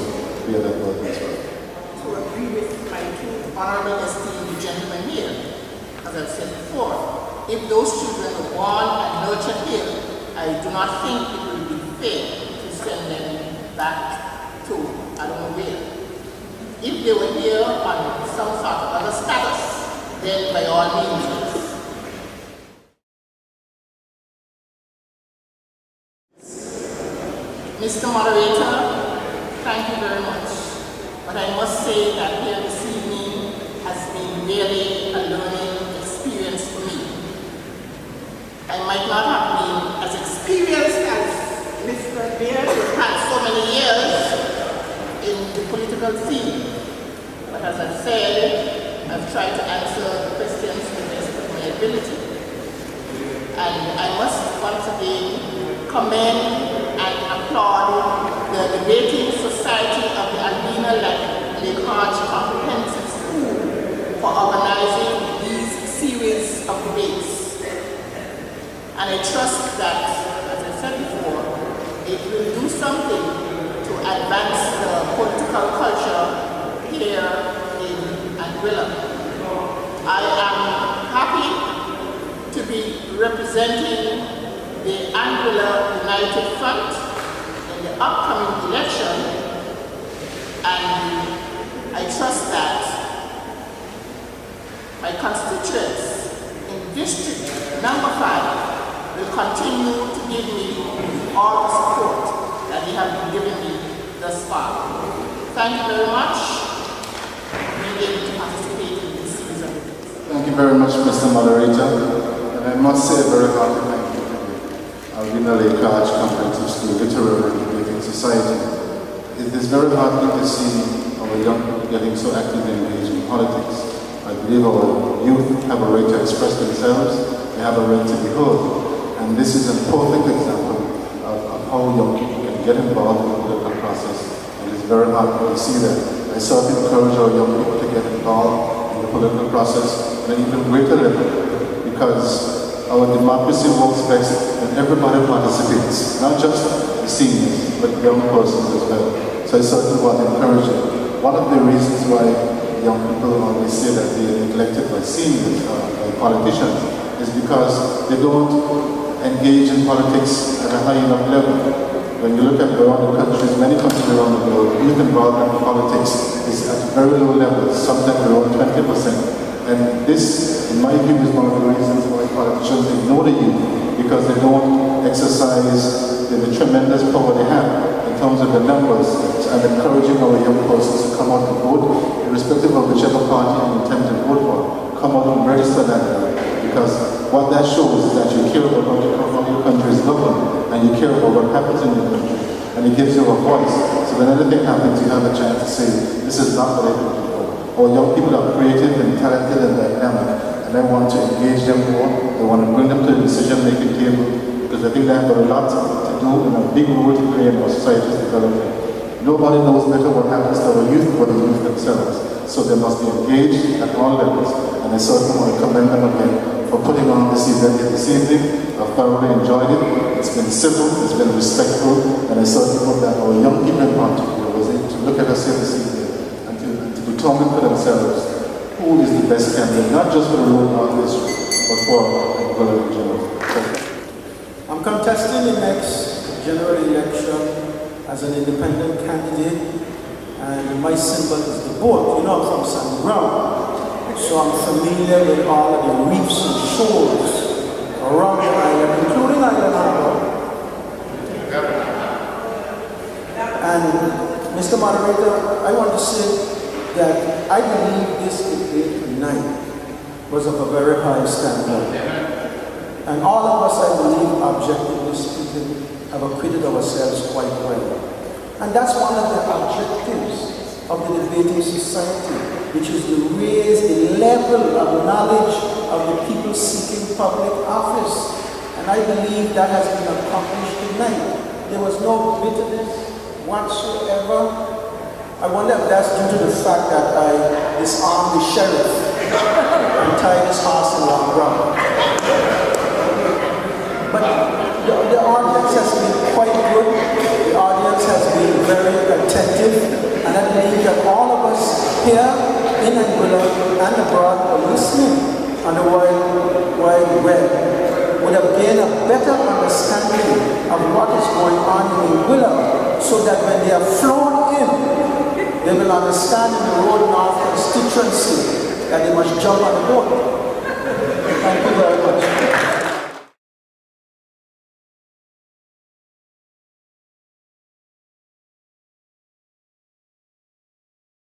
Speaker 2: bear that burden as well.
Speaker 3: To agree with my two honorable esteemed gentlemen here, as I've said before, if those children are born and nurtured here, I do not think it will be fair to send them back to I don't know where. If they were here on some sort of other status, then by all means. Mr. Moderator, thank you very much. But I must say that here this evening has been really a learning experience for me. I might not have been as experienced as Mr. Beard, who had so many years in the political scene. But as I've said, I've tried to answer the questions to the best of my ability. And I must once again commend and applaud the Debating Society of the Albina Lake Hodge Comprehensive School for organizing these series of debates. And I trust that, as I said before, it will do something to advance the political culture here in Anguilla. I am happy to be representing the Anguilla United Front in the upcoming election, and I trust that my constituents in District Number 5 will continue to give me all the support that they have been giving me thus far. Thank you very much for being able to participate in this season.
Speaker 2: Thank you very much, Mr. Moderator. And I must say a very hearty thank you to the Albina Lake Hodge Comprehensive School Literary and Debating Society. It is very heartening to see our young people getting so actively engaged in politics. I believe our youth have a right to express themselves, they have a right to be heard. And this is a perfect example of how young people can get involved in the political process. And it's very heartening to see that. I certainly encourage our young people to get involved in the political process at an even greater level, because our democracy works best when everybody participates, not just the seniors, but young persons as well. So I certainly want to encourage it. One of the reasons why young people always say that they are neglected by seniors or by politicians is because they don't engage in politics at a high enough level. When you look at around the countries, many countries around the world, youth involvement in politics is at very low levels, sometimes around 20%. And this, in my view, is one of the reasons why politicians ignore the youth, because they don't exercise the tremendous power they have in terms of the numbers and encouraging our young persons to come out to vote, irrespective of whichever party you intend to vote for. Come out and register that, because what that shows is that you care about how your country is governed, and you care about what happens in your country, and it gives you a voice. So when anything happens, you have a chance to say, this is not what I do before. Our young people are creative and talented and dynamic, and I want to engage them more. I want to bring them to the decision-making table, because I think they have a lot to do and a big role to play in our society's development. Nobody knows better what happens to our youth but the youth themselves. So they must be engaged at all levels, and I certainly want to commend them again for putting on this event this evening. I've thoroughly enjoyed it. It's been civil, it's been respectful, and I certainly hope that our young people in particular was able to look at us here this evening and to determine for themselves who is the best candidate, not just for the Road North District, but for Anguilla in general.
Speaker 1: I'm contesting the next general election as an independent candidate, and my symbol is the boat. You know, I'm from Sandy Ground, so I'm familiar with all of the reefs and shores around the island, including Island Harbor. And Mr. Moderator, I want to say that I believe this debate tonight was of a very high standard. And all of us, I believe, objectively speaking, have acquitted ourselves quite well. And that's one of the objectives of the Debating Society, which is to raise the level of knowledge of the people seeking public office. And I believe that has been accomplished tonight. There was no bitterness whatsoever. I wonder if that's due to the fact that I disarmed the sheriff and tied his horse in long ground. But the audience has been quite good. The audience has been very attentive, and I believe that all of us here in Anguilla and abroad are listening on the wide web would have gained a better understanding of what is going on in Anguilla, so that when they are flown in, they will understand in the Road North constituency that they must jump on the boat. Thank you very much.